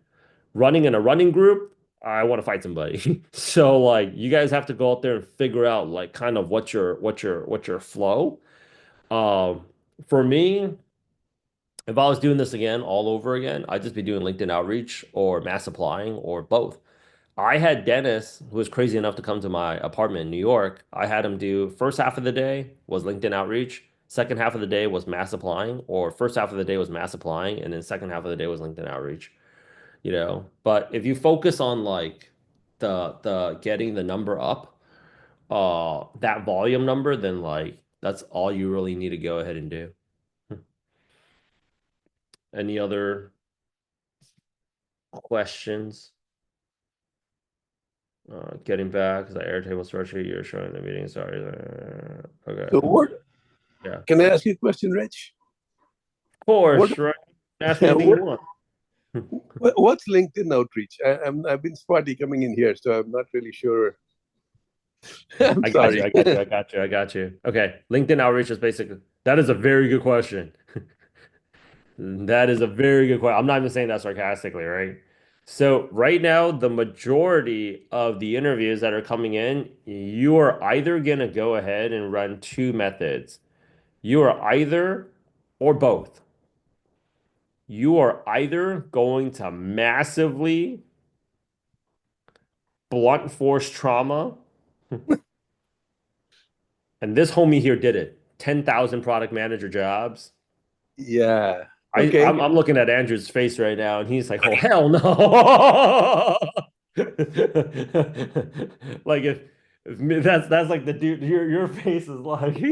Running in a running group, I want to fight somebody. So like you guys have to go out there and figure out like kind of what's your flow. Um, for me, if I was doing this again all over again, I'd just be doing LinkedIn outreach or mass applying or both. I had Dennis, who was crazy enough to come to my apartment in New York. I had him do first half of the day was LinkedIn outreach, second half of the day was mass applying, or first half of the day was mass applying, and then second half of the day was LinkedIn outreach. You know, but if you focus on like the getting the number up, that volume number, then like that's all you really need to go ahead and do. Any other questions? Getting back because the Airtable spreadsheet you're showing the meeting. Sorry. Okay. So what, Yeah. can I ask you a question, Rich? Of course, What, right? Ask me anything you want. what's LinkedIn outreach? I've been spotty coming in here, so I'm not really sure. I'm I got you. sorry. I got you. Okay. LinkedIn outreach is basically that is a very good question. That is a very good question. I'm not even saying that sarcastically, right? So right now, the majority of the interviews that are coming in, you are either gonna go ahead and run two methods. You are either or both. You are either going to massively blunt force trauma, and this homie here did it. 10,000 product manager jobs. Yeah. I, Okay. I'm looking at Andrew's face right now, and he's like, "Oh hell no!" Like that's like the dude. Your face is like,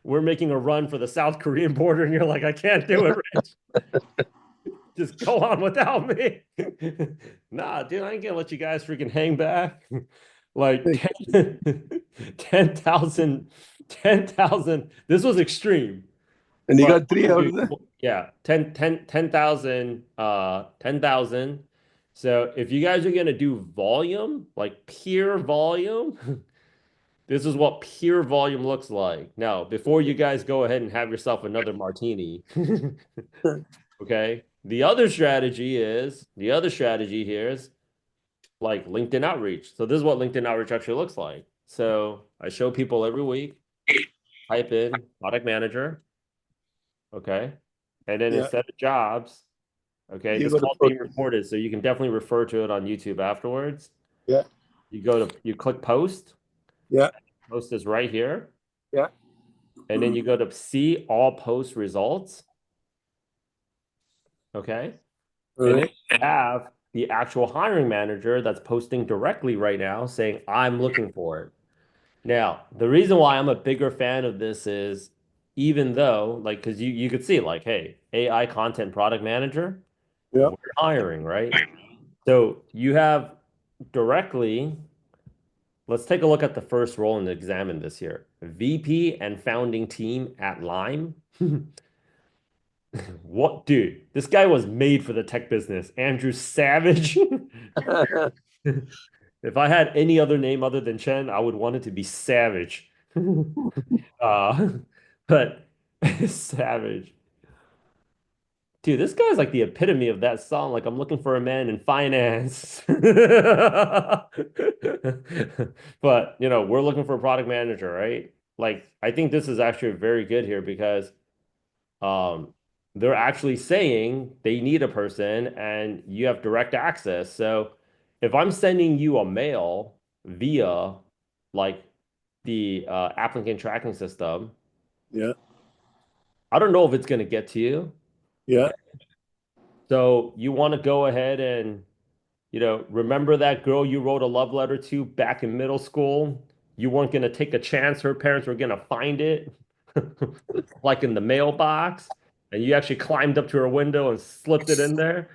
we're making a run for the South Korean border, and you're like, "I can't do it, Rich. Just go on without me." Nah, dude, I ain't gonna let you guys freaking hang back. Like 10,000, 10,000. This was extreme. And you But got three out of that? yeah, 10,000, So if you guys are going to do volume, like pure volume, this is what pure volume looks like. Now, before you guys go ahead and have yourself another martini, okay? The other strategy here is like LinkedIn outreach. So this is what LinkedIn outreach actually looks like. So I show people every week, type in product manager, okay? And then Yeah. instead of jobs, okay, You this got to call's put, being recorded, so you can definitely refer to it on YouTube afterwards. yeah, You click post, yeah, post is right here, yeah. and then you go to see all post results, okay? All And then right. you have the actual hiring manager that's posting directly right now saying, I'm looking for it. Now, the reason why I'm a bigger fan of this is even though, like, because you could see, like, hey, AI content product manager, Yeah. we're hiring, right? So you have directly, let's take a look at the first role and examine this here. VP and founding team at Lime. What, dude? This guy was made for the tech business. Andrew Savage. If I had any other name other than Chen, I would want it to be Savage. uh, but Savage. Dude, this guy's like the epitome of that song. Like, I'm looking for a man in finance. But, we're looking for a product manager, right? Like, I think this is actually very good here because um, they're actually saying they need a person and you have direct access. So if I'm sending you a mail via like the applicant tracking system, Yeah. I don't know if it's going to get to you. Yeah. So you want to go ahead and, remember that girl you wrote a love letter to back in middle school? You weren't going to take a chance. Her parents were going to find it, like in the mailbox, and you actually climbed up to her window and slipped it in there.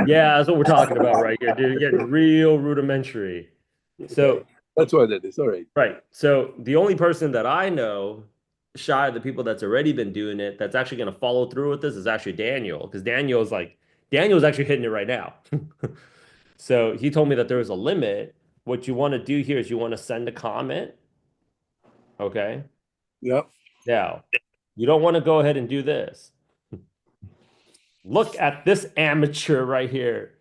Yeah, that's what we're talking about right here, dude. You're getting real rudimentary. Okay. So, That's why that is. All right. right. So the only person that I know, shy of the people that's already been doing it, that's actually going to follow through with this is actually Daniel, because Daniel's actually hitting it right now. So he told me that there is a limit. What you want to do here is you want to send a comment. Okay. Yeah. Now, you don't want to go ahead and do this. Look at this amateur right here.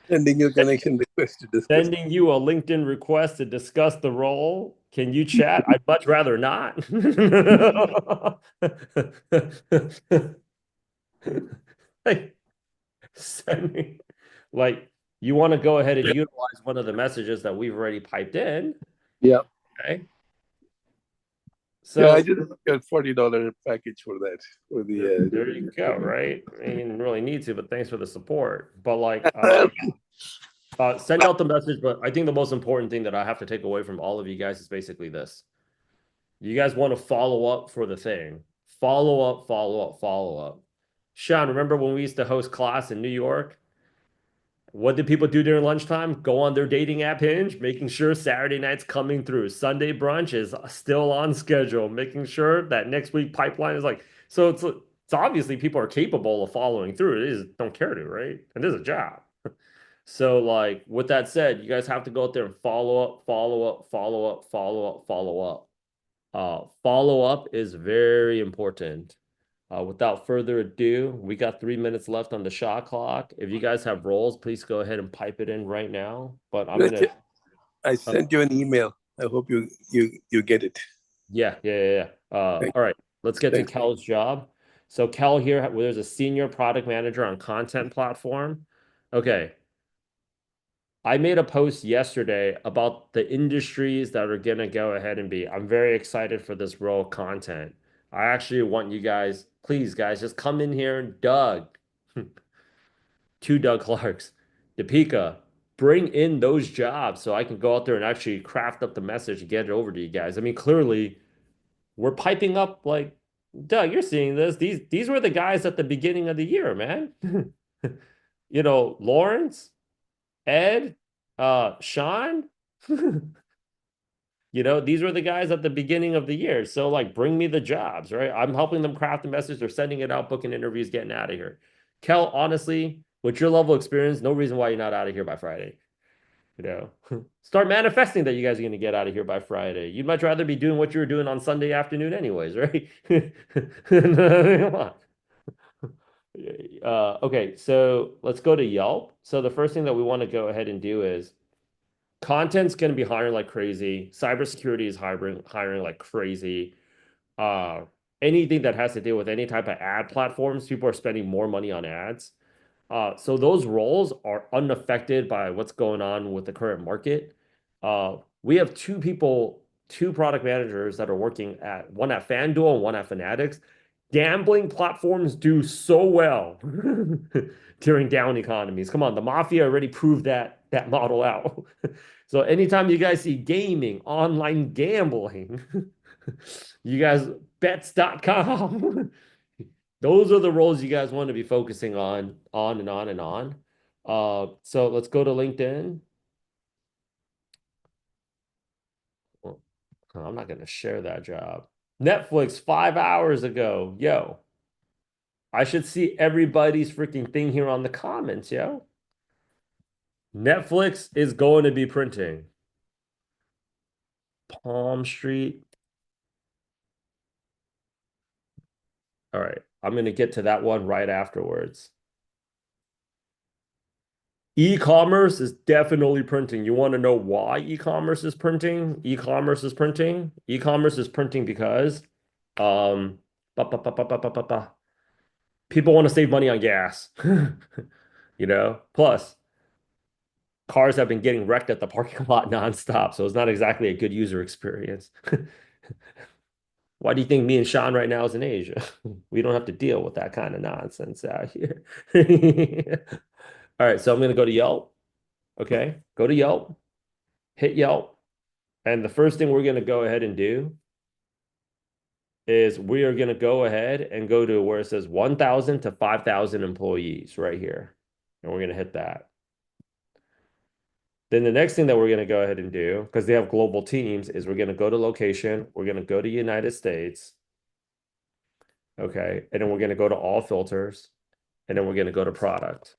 Sending your connection request to discuss. Sending you a LinkedIn request to discuss the role. Can you chat? I'd much rather not. Like, sending, like, you want to go ahead and utilize one of the messages that we've already piped in. Yeah. Okay. Yeah, I So just got $40 package for that. For the there you go, right? I mean, you didn't really need to, but thanks for the support. But like, send out the message. But I think the most important thing that I have to take away from all of you guys is basically this. You guys want to follow up for the thing. Follow up, follow up, follow up. Sean, remember when we used to host class in New York? What did people do during lunchtime? Go on their dating app Hinge, making sure Saturday night's coming through. Sunday brunch is still on schedule, making sure that next week pipeline is like, so it's obviously people are capable of following through. They just don't care to, right? And this is a job. So like with that said, you guys have to go out there and follow up, follow up, follow up, follow up, follow up. Follow up is very important. Without further ado, we got 3 minutes left on the shot clock. If you guys have roles, please go ahead and pipe it in right now. But I'm gonna, I sent you an email. I hope you get it. yeah. All right, let's get to Thanks. Kel's job. So Kel here, there's a senior product manager on content platform. Okay, I made a post yesterday about the industries that are gonna go ahead and be. I'm very excited for this role of content. I actually want you guys, please guys, just come in here, Doug. Two Doug Clarks, Deepika, bring in those jobs so I can go out there and actually craft up the message and get it over to you guys. I mean, clearly we're piping up like, Doug, you're seeing this. These were the guys at the beginning of the year, man. Lawrence, Ed, Sean. These were the guys at the beginning of the year. So like bring me the jobs, right? I'm helping them craft the message. They're sending it out, booking interviews, getting out of here. Kel, honestly, With your level of experience, no reason why you're not out of here by Friday. You know, start manifesting that you guys are going to get out of here by Friday. You'd much rather be doing what you were doing on Sunday afternoon, anyways, right? Come on. Okay, so let's go to Yelp. So the first thing that we want to go ahead and do is content's going to be hiring like crazy. Cybersecurity is hiring like crazy. Uh, Anything that has to do with any type of ad platforms, people are spending more money on ads. So those roles are unaffected by what's going on with the current market. We have two product managers that are working at one at FanDuel and one at Fanatics. Gambling platforms do so well during down economies. Come on, the mafia already proved that model out. So anytime you guys see gaming, online gambling, you guys bets.com. Those are the roles you guys want to be focusing on and on and on. So let's go to LinkedIn. Well, I'm not going to share that job. Netflix 5 hours ago. Yo, I should see everybody's freaking thing here on the comments, yo. Netflix is going to be printing. Palm Street. All right. I'm going to get to that one right afterwards. E-commerce is definitely printing. You want to know why e-commerce is printing? E-commerce is printing. E-commerce is printing because um ba, ba, ba, ba, ba, ba, ba, ba. People want to save money on gas. You know? Plus, cars have been getting wrecked at the parking lot nonstop, so it's not exactly a good user experience. Why do you think me and Sean right now is in Asia? We don't have to deal with that kind of nonsense out here. All right, so I'm gonna go to Yelp. Okay, go to Yelp, hit Yelp, and the first thing we're gonna go ahead and do is we are gonna go ahead and go to where it says 1,000 to 5,000 employees right here, and we're gonna hit that. Then the next thing that we're gonna go ahead and do, because they have global teams, is we're gonna go to location, we're gonna go to United States, okay, and then we're gonna go to all filters, and then we're gonna go to product.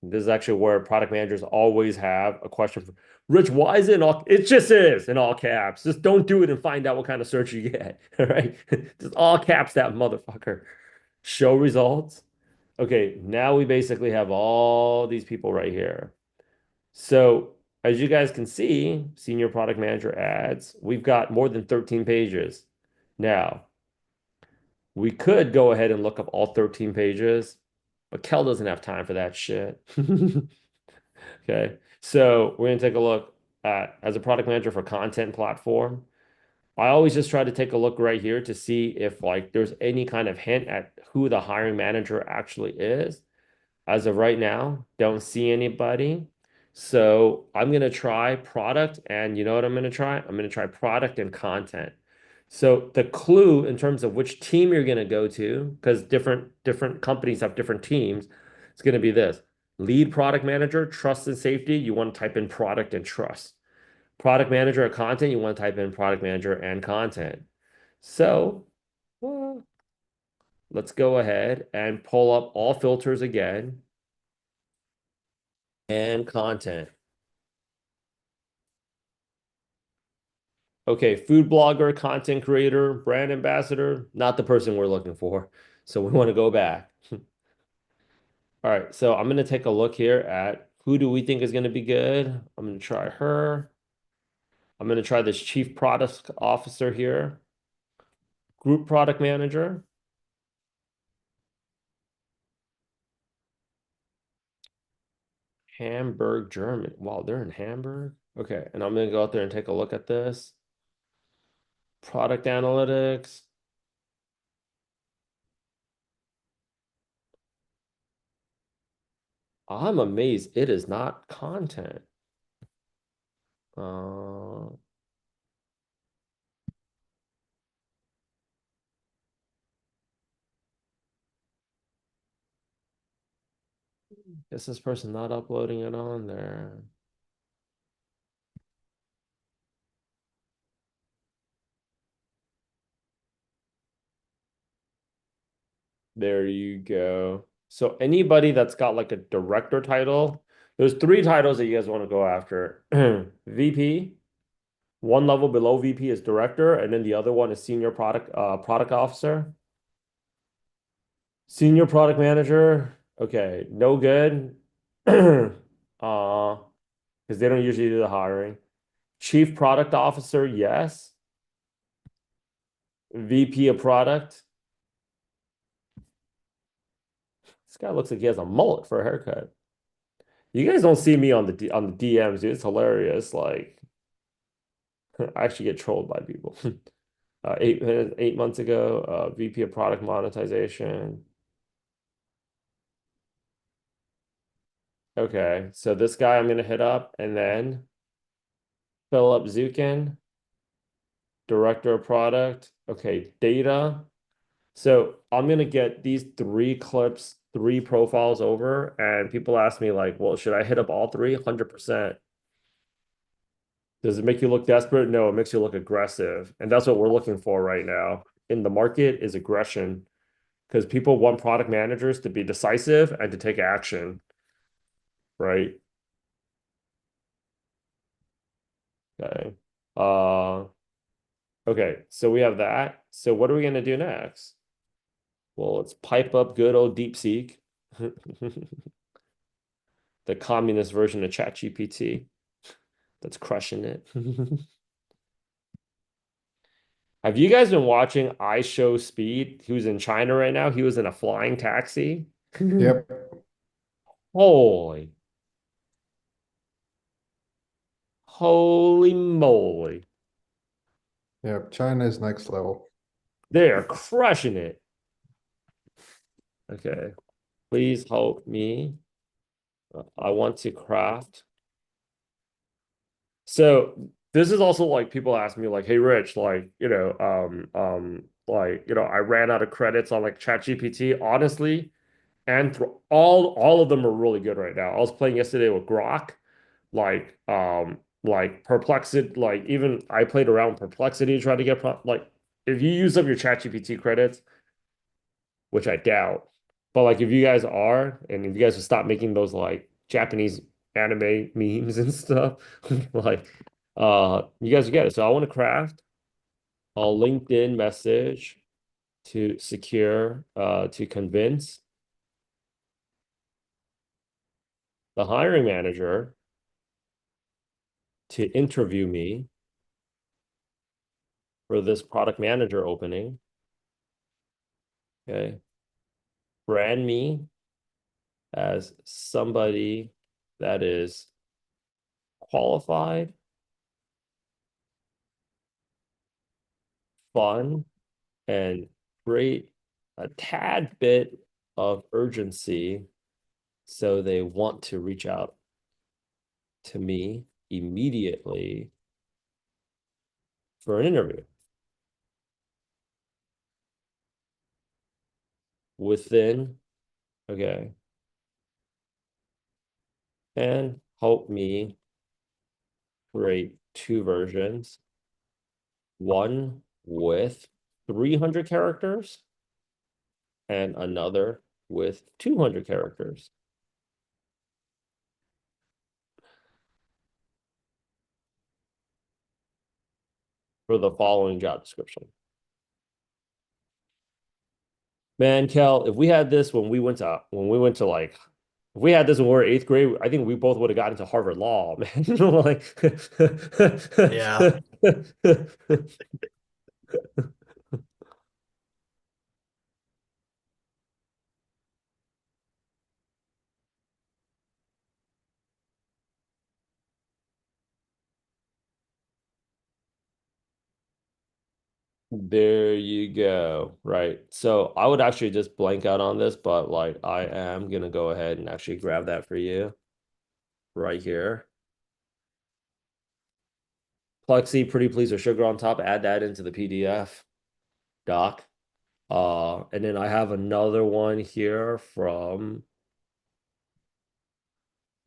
This is actually where product managers always have a question for Rich. Why is it in all? It just is in all caps. Just don't do it and find out what kind of search you get. All right, just all caps that motherfucker. Show results. Okay, now we basically have all these people right here. So as you guys can see, senior product manager ads, we've got more than 13 pages. Now, we could go ahead and look up all 13 pages, but Kel doesn't have time for that shit. Okay, so we're gonna take a look at as a product manager for content platform. I always just try to take a look right here to see if like there's any kind of hint at who the hiring manager actually is. As of right now, don't see anybody. So I'm gonna try product, and you know what I'm gonna try? I'm gonna try product and content. So the clue in terms of which team you're gonna go to, because different companies have different teams, it's gonna be this. Lead product manager, trust and safety, you want to type in product and trust. Product manager of content, you want to type in product manager and content. So well, let's go ahead and pull up all filters again and content. Okay, food blogger, content creator, brand ambassador, not the person we're looking for. So we want to go back. All right, so I'm going to take a look here at who do we think is going to be good. I'm going to try her. I'm going to try this chief product officer here. Group product manager. Hamburg, German. Wow, they're in Hamburg. Okay, and I'm going to go out there and take a look at this. Product analytics. I'm amazed it is not content. Uh, Guess this person not uploading it on there. There you go. So anybody that's got like a director title, there's 3 titles that you guys want to go after. VP, one level below VP is director, and then the other one is senior product officer. Senior product manager, okay, no good. Because they don't usually do the hiring. Chief product officer, yes. VP of product. This guy looks like he has a mullet for a haircut. You guys don't see me on the DMs, dude. It's hilarious. Like, I actually get trolled by people. 8 months ago, VP of product monetization. Okay, so this guy I'm gonna hit up, and then Philip Zukin, director of product. Okay, data. So I'm gonna get these 3 clips, 3 profiles over, and people ask me like, well, should I hit up all 3? 100%. Does it make you look desperate? No, it makes you look aggressive. And that's what we're looking for right now in the market is aggression because people want product managers to be decisive and to take action, right? Okay. Okay, so we have that. So what are we gonna do next? Well, let's pipe up good old DeepSeek, the communist version of ChatGPT that's crushing it. Have you guys been watching I Show Speed? Who's in China right now? He was in a flying taxi. Yep. Holy, holy moly. Yep. China is next level. They are crushing it. Okay. Please help me. I want to craft. So this is also like people ask me like, hey Rich, like, like, I ran out of credits on like ChatGPT. Honestly, and all of them are really good right now. I was playing yesterday with Grok, like Perplexity, like even I played around with Perplexity to try to get like if you use up your ChatGPT credits, which I doubt, but like if you guys are, and if you guys would stop making those like Japanese anime memes and stuff, like you guys will get it. So I want to craft a LinkedIn message to secure to convince the hiring manager to interview me for this product manager opening. Okay. Brand me as somebody that is qualified, fun, and create a tad bit of urgency so they want to reach out to me immediately for an interview within, okay, and help me create 2 versions, one with 300 characters and another with 200 characters. For the following job description. Man, Kel, if we had this when we went to like if we had this when we were 8th grade, I think we both would have gotten into Harvard Law, man. Like Yeah. There you go. Right. So I would actually just blank out on this, but like I am gonna go ahead and actually grab that for you right here. Plexi, pretty please, or sugar on top, add that into the PDF doc. And then I have another one here from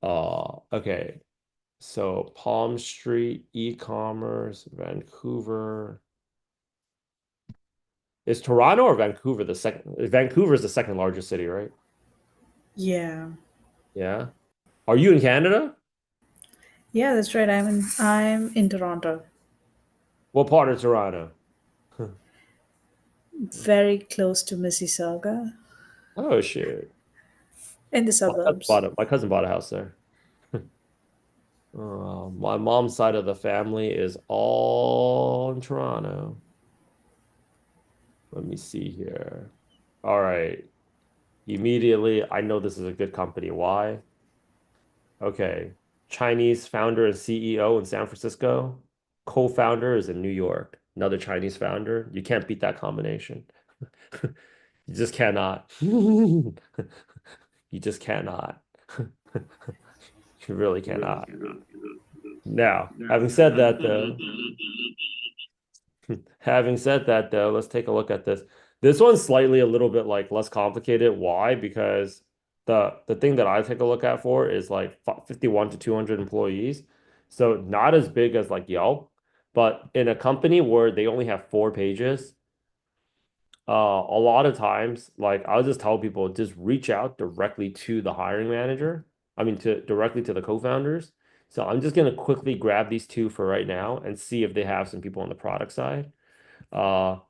okay. So Palm Street, e-commerce, Vancouver. Is Toronto or Vancouver the second? Vancouver is the second largest city, right? Yeah. Yeah. Are you in Canada? Yeah, that's right. I'm in Toronto. What part of Toronto? Very close to Mississauga Oh shit. in the suburbs. My cousin bought a house there. My mom's side of the family is all in Toronto. Let me see here. All right. Immediately, I know this is a good company. Why? Okay. Chinese founder and CEO in San Francisco. Co-founder is in New York. Another Chinese founder. You can't beat that combination. You just cannot. You just cannot. You really cannot. Now, having said that though, let's take a look at this. This one's slightly a little bit like less complicated. Why? Because the thing that I take a look at for is like 51 to 200 employees. So not as big as like Yelp, but in a company where they only have 4 pages, a lot of times, like I'll just tell people just reach out directly to the hiring manager. I mean, to directly to the co-founders. So I'm just gonna quickly grab these two for right now and see if they have some people on the product side.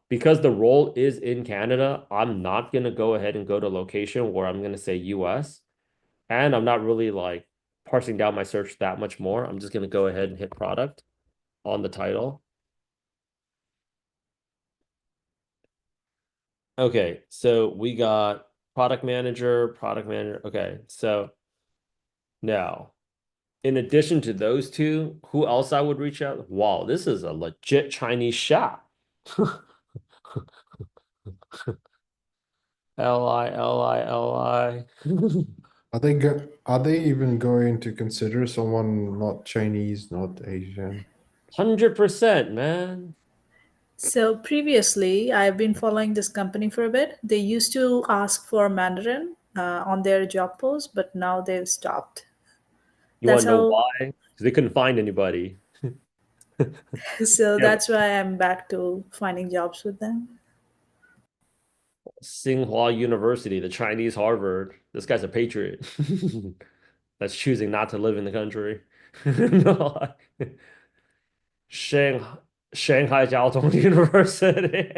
Because the role is in Canada, I'm not gonna go ahead and go to location where I'm gonna say US, and I'm not really like parsing down my search that much more. I'm just gonna go ahead and hit product on the title. Okay, so we got product manager, product manager. Okay, so now, in addition to those two, who else I would reach out? Wow, this is a legit Chinese shop. Li. Are they even going to consider someone not Chinese, not Asian? 100%, man. So previously, I've been following this company for a bit. They used to ask for Mandarin on their job post, but now they've stopped. You want That's to know how. why? Because they couldn't find anybody. So Yeah, that's why I'm back to finding jobs with them. Tsinghua University, the Chinese Harvard. This guy's a patriot that's choosing not to live in the country. No, Shang Shanghai Jiao Tong University.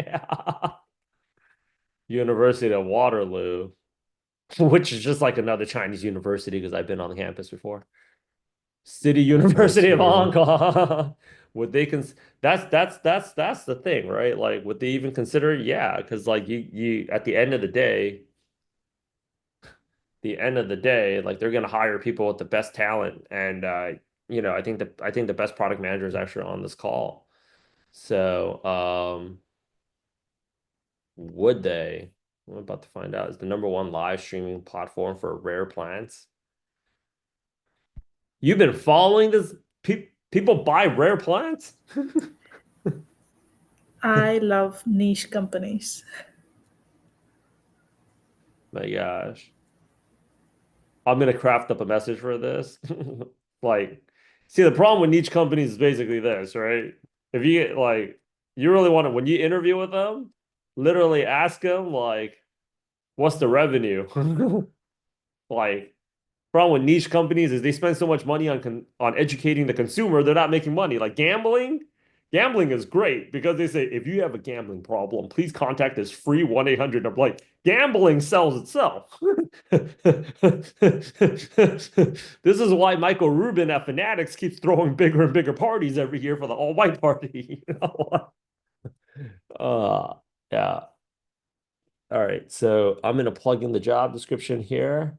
University of Waterloo, which is just like another Chinese university because I've been on the campus before. City University of Hong Kong. Would they that's the thing, right? Like, would they even consider? Yeah, because like you at the end of the day, like they're gonna hire people with the best talent, and I think the best product manager is actually on this call. So, would they? I'm about to find out. Is the number one live streaming platform for rare plants? You've been following this? People buy rare plants? I love niche companies. My gosh. I'm gonna craft up a message for this. Like, see, the problem with niche companies is basically this, right? If you get like, you really want to, when you interview with them, literally ask them like, what's the revenue? Like, problem with niche companies is they spend so much money on educating the consumer, they're not making money. Like gambling is great because they say if you have a gambling problem, please contact this free 1-800 number. Like gambling sells itself. This is why Michael Rubin at Fanatics keeps throwing bigger and bigger parties every year for the all-white party. uh yeah. All right, so I'm gonna plug in the job description here.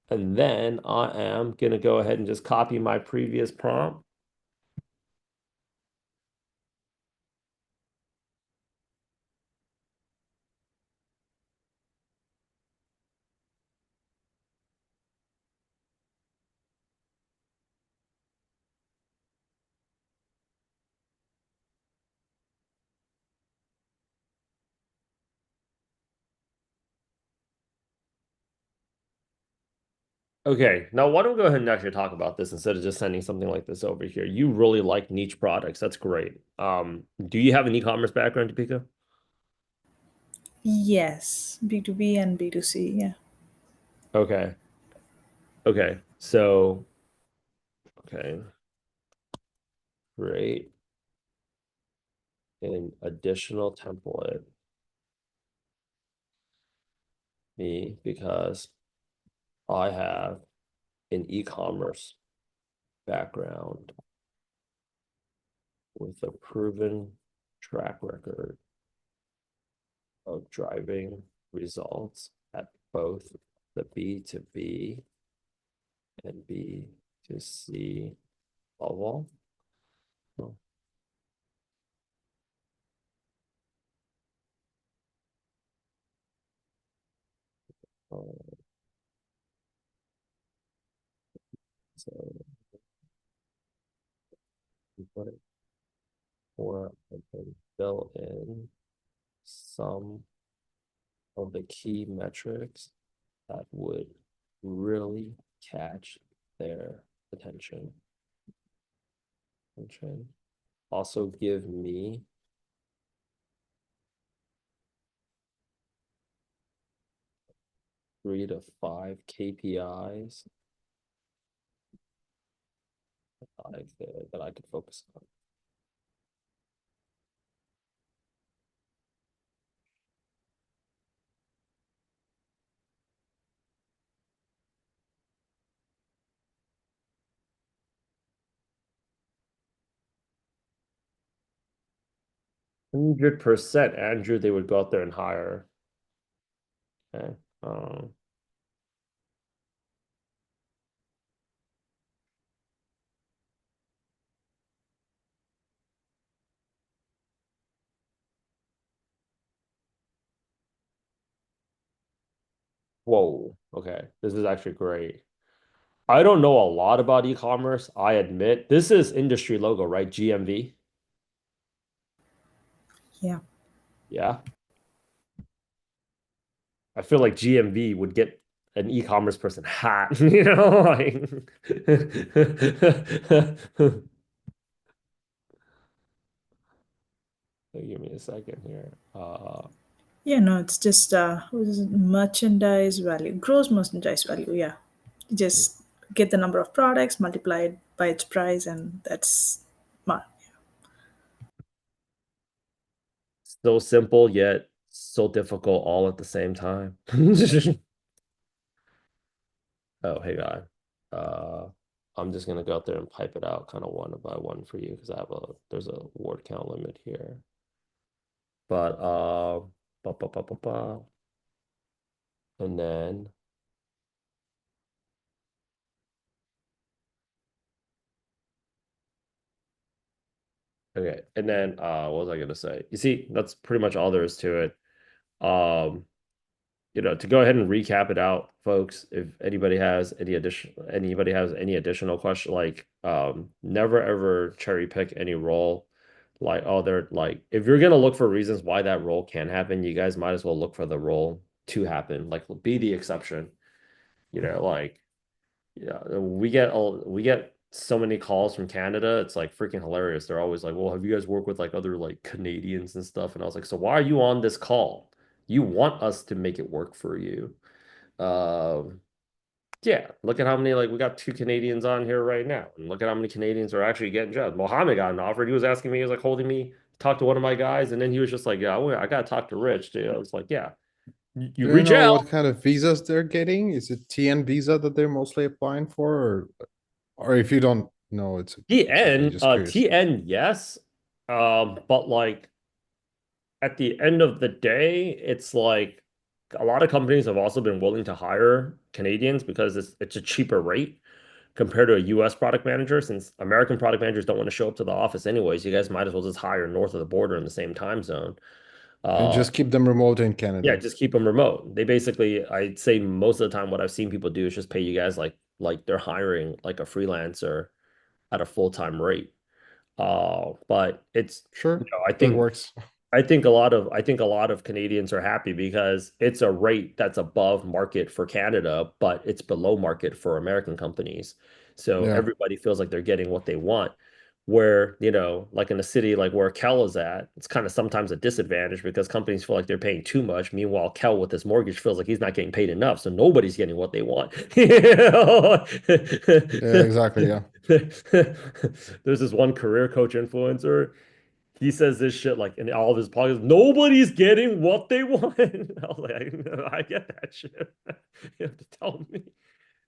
And then I am going to go ahead and just copy my previous prompt. Okay, now why don't we go ahead and actually talk about this instead of just sending something like this over here? You really like niche products. That's great. Do you have an e-commerce background, Topeka? Yes, B2B and B2C. Yeah. Okay. Okay. So, okay. Create an additional template. Me, because I have an e-commerce background with a proven track record of driving results at both the B2B and B2C level. Oh. So, or I can fill in some of the key metrics that would really catch their attention. Also give me three to five KPIs that I could focus on. %, Andrew, they would go out there and hire. Okay. Whoa. Okay. This is actually great. I don't know a lot about e-commerce, I admit. This is industry logo, right? GMV. Yeah. Yeah. I feel like GMV would get an e-commerce person hot, you know, like give me a second here. Yeah, no, it's just what is it? Merchandise value, gross merchandise value. Yeah, you just get the number of products, multiply it by its price, and that's So simple yet so difficult all at the same time. Oh, hey guy. I'm just gonna go out there and pipe it out kind of one by one for you because there's a word count limit here. But ba, ba, ba, ba, ba. And then okay, and then what was I gonna say? You see, that's pretty much all there is to it. To go ahead and recap it out, folks, if anybody has any additional question, like never ever cherry pick any role. Like, oh, they're like, if you're gonna look for reasons why that role can happen, you guys might as well look for the role to happen. Like, be the exception. Like, yeah, we get so many calls from Canada. It's like freaking hilarious. They're always like, "Well, have you guys worked with like other like Canadians and stuff?" And I was like, "So why are you on this call? You want us to make it work for you." Um, yeah, look at how many like we got 2 Canadians on here right now, and look at how many Canadians are actually getting jobs. Mohammed got an offer. He was asking me, he was like holding me, talk to one of my guys, and then he was just like, "Yeah, I gotta talk to Rich." Dude. I was like, "Yeah, you Do you reach know out." what kind of visas they're getting? Is it TN visa that they're mostly applying for, or if you don't know, it's okay. Just curious. TN, yes. But like at the end of the day, it's like a lot of companies have also been willing to hire Canadians because it's a cheaper rate compared to a US product manager. Since American product managers don't want to show up to the office anyways, you guys might as well just hire north of the border in the same time zone. And Uh, just keep them remote in yeah, Canada. just keep them remote. They basically, I'd say most of the time, what I've seen people do is just pay you guys like they're hiring like a freelancer at a full-time rate. But it's Sure, I that think works. I think a lot of Canadians are happy because it's a rate that's above market for Canada, but it's below market for American companies. So Yeah. everybody feels like they're getting what they want. where, you know, like in a city like where Kel is at, it's kind of sometimes a disadvantage because companies feel like they're paying too much. Meanwhile, Kel with his mortgage feels like he's not getting paid enough, so nobody's getting what they want. Yeah, exactly. Yeah. There's this one career coach influencer. He says this shit like in all of his podcasts, nobody's getting what they want. I was like, I get that shit. You have to tell me.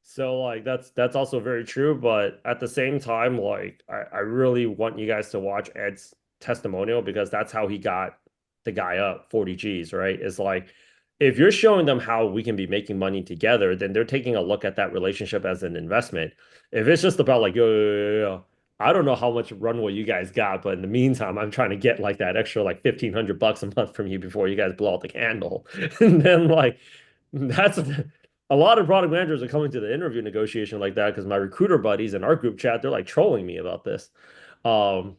So like that's also very true, but at the same time, like I really want you guys to watch Ed's testimonial because that's how he got the guy up 40 G's, right? It's like if you're showing them how we can be making money together, then they're taking a look at that relationship as an investment. If it's just about like, yo, I don't know how much runway you guys got, but in the meantime, I'm trying to get like that extra like $1,500 a month from you before you guys blow out the candle. And then like that's a lot of product managers are coming to the interview negotiation like that because my recruiter buddies in our group chat, they're like trolling me about this. Um,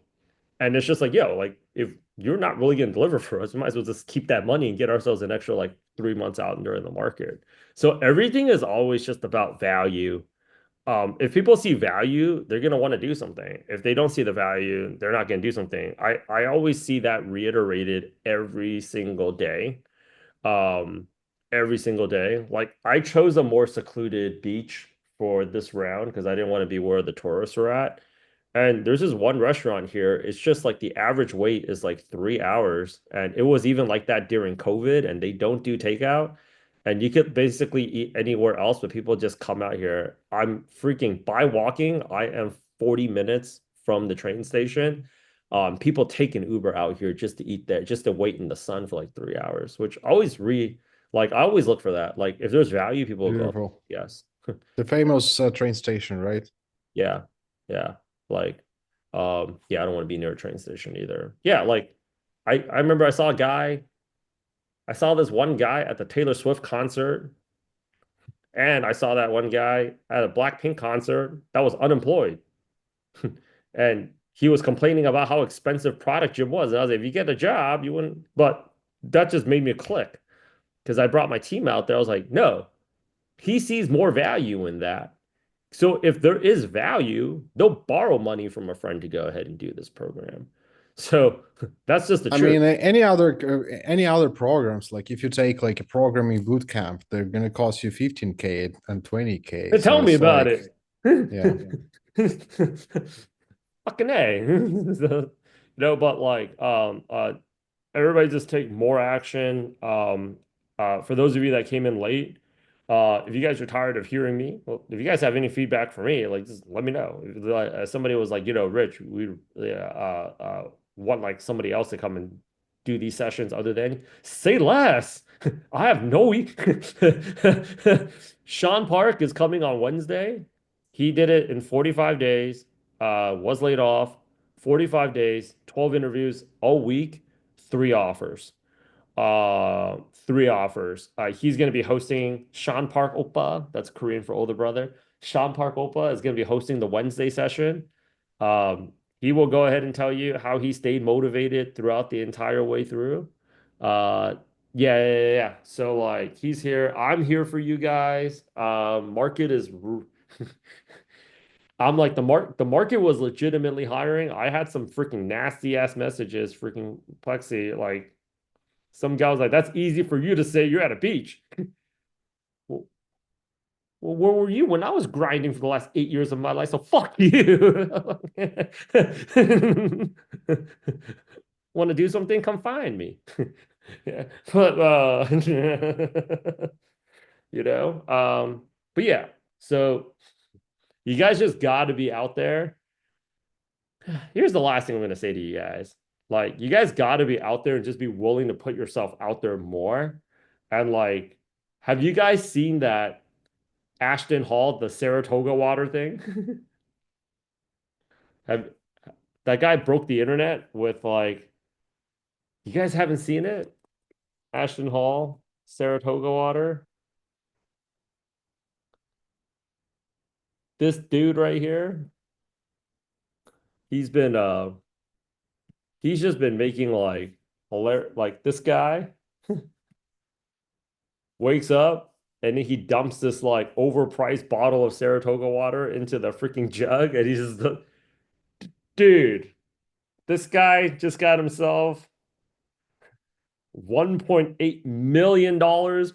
and it's just like, yo, like if you're not really going to deliver for us, we might as well just keep that money and get ourselves an extra like 3 months out and during the market. So everything is always just about value. If people see value, they're going to want to do something. If they don't see the value, they're not going to do something. I always see that reiterated um, every single day. Like I chose a more secluded beach for this round because I didn't want to be where the tourists were at. And there's this one restaurant here. It's just like the average wait is like 3 hours. And it was even like that during COVID, and they don't do takeout. And you could basically eat anywhere else, but people just come out here. I'm freaking by walking. I am 40 minutes from the train station. People take an Uber out here just to eat there, just to wait in the sun for like 3 hours, which I always look for that. Like if there's value, people will go, Beautiful. yes. The famous train station, right? Yeah. Yeah. Like, yeah, I don't want to be near a train station either. Yeah, like I remember I saw this one guy at the Taylor Swift concert, and I saw that one guy at a Blackpink concert that was unemployed. And he was complaining about how expensive product gym was. And I was like, if you get a job, you wouldn't. But that just made me click because I brought my team out there. I was like, no, he sees more value in that. So if there is value, they'll borrow money from a friend to go ahead and do this program. So that's just the I truth. mean, any other programs, like if you take like a programming boot camp, they're gonna cost you 15K and 20K. And So tell me it's about like, it. yeah. Fucking A. So, but like everybody just take more action. For those of you that came in late, if you guys are tired of hearing me, well, if you guys have any feedback for me, like just let me know. If, somebody was like, Rich, we want like somebody else to come and do these sessions other than say less. I have no Sean Park is coming on Wednesday. He did it in 45 days, was laid off, 45 days, 12 interviews all week, three offers. Three offers. He's going to be hosting Sean Park Oppa. That's Korean for older brother. Sean Park Oppa is going to be hosting the Wednesday session. He will go ahead and tell you how he stayed motivated throughout the entire way through. Uh, yeah. So like he's here. I'm here for you guys. Market is I'm like the market was legitimately hiring. I had some freaking nasty ass messages, freaking Plexi, like some guy was like, "That's easy for you to say. You're at a beach." Well, where were you when I was grinding for the last 8 years of my life? So fuck you. Want to do something? Come find me. Yeah, but but yeah. So you guys just got to be out there. Here's the last thing I'm going to say to you guys. Like, you guys got to be out there and just be willing to put yourself out there more. And like, have you guys seen that Ashton Hall, the Saratoga water thing? Have that guy broke the internet with like, you guys haven't seen it? Ashton Hall, Saratoga water. This dude right here, he's been he's just been making like like this guy wakes up and then he dumps this like overpriced bottle of Saratoga water into the freaking jug and he's just Dude, this guy just got himself $1.8 million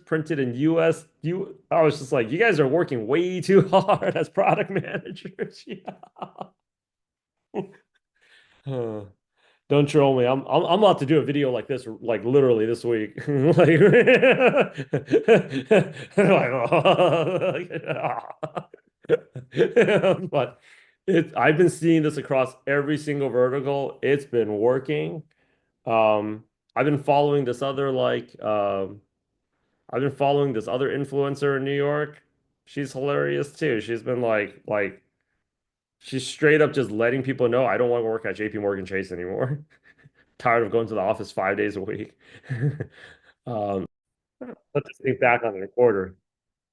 printed in US. I was just like, you guys are working way too hard as product managers. Yeah. Huh. Don't troll me. I'm about to do a video like this, like literally this week. Like, but I've been seeing this across every single vertical. It's been working. Um, I've been following this other I've been following this other influencer in New York. She's hilarious too. She's been she's straight up just letting people know I don't want to work at JP Morgan Chase anymore. Tired of going to the office 5 days a week. um, let's just think back on the recorder.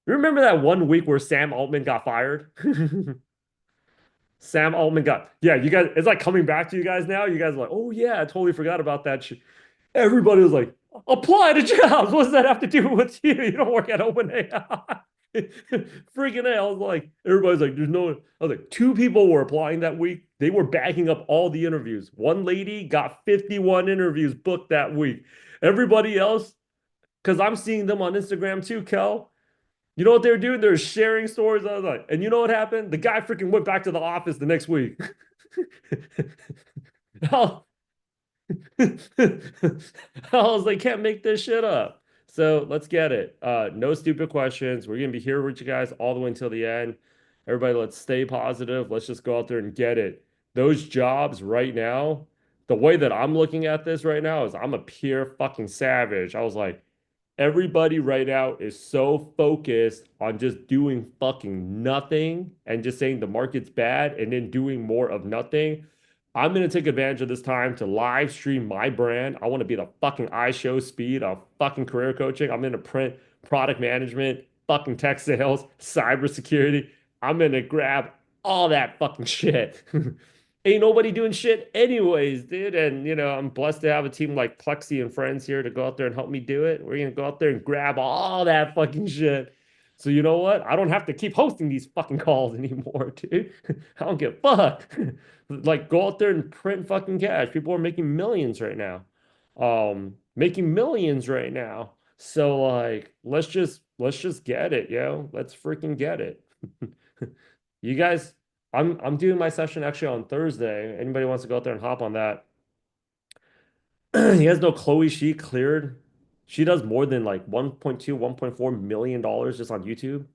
Remember that one week where Sam Altman got fired? Sam Altman got, yeah, you guys, it's like coming back to you guys now. You guys are like, oh yeah, I totally forgot about that shit. Everybody was like, apply to jobs. What does that have to do with you? You don't work at OpenAI. Freaking A. I was like, everybody's like, there's no, I was like, two people were applying that week. They were backing up all the interviews. One lady got 51 interviews booked that week. Everybody else, because I'm seeing them on Instagram too, Kel. You know what they're doing? They're sharing stories. I was like, and you know what happened? The guy freaking went back to the office the next week. I was like, can't make this shit up. So let's get it. No stupid questions. We're gonna be here with you guys all the way until the end. Everybody, let's stay positive. Let's just go out there and get it. Those jobs right now, the way that I'm looking at this right now is I'm a pure fucking savage. I was like, everybody right now is so focused on just doing fucking nothing and just saying the market's bad and then doing more of nothing. I'm going to take advantage of this time to live stream my brand. I want to be the fucking iShow speed of fucking career coaching. I'm going to print product management, fucking tech sales, cybersecurity. I'm going to grab all that fucking shit. Ain't nobody doing shit anyways, dude. And, I'm blessed to have a team like Plexi and friends here to go out there and help me do it. We're going to go out there and grab all that fucking shit. So you know what? I don't have to keep hosting these fucking calls anymore, dude. I don't give a fuck. Like, go out there and print fucking cash. People are making millions right now. Making millions right now. So like, let's just get it, yo. Let's freaking get it. You guys, I'm doing my session actually on Thursday. Anybody wants to go out there and hop on that? He has no Chloe She cleared. She does more than like 1.2, $1.4 million just on YouTube.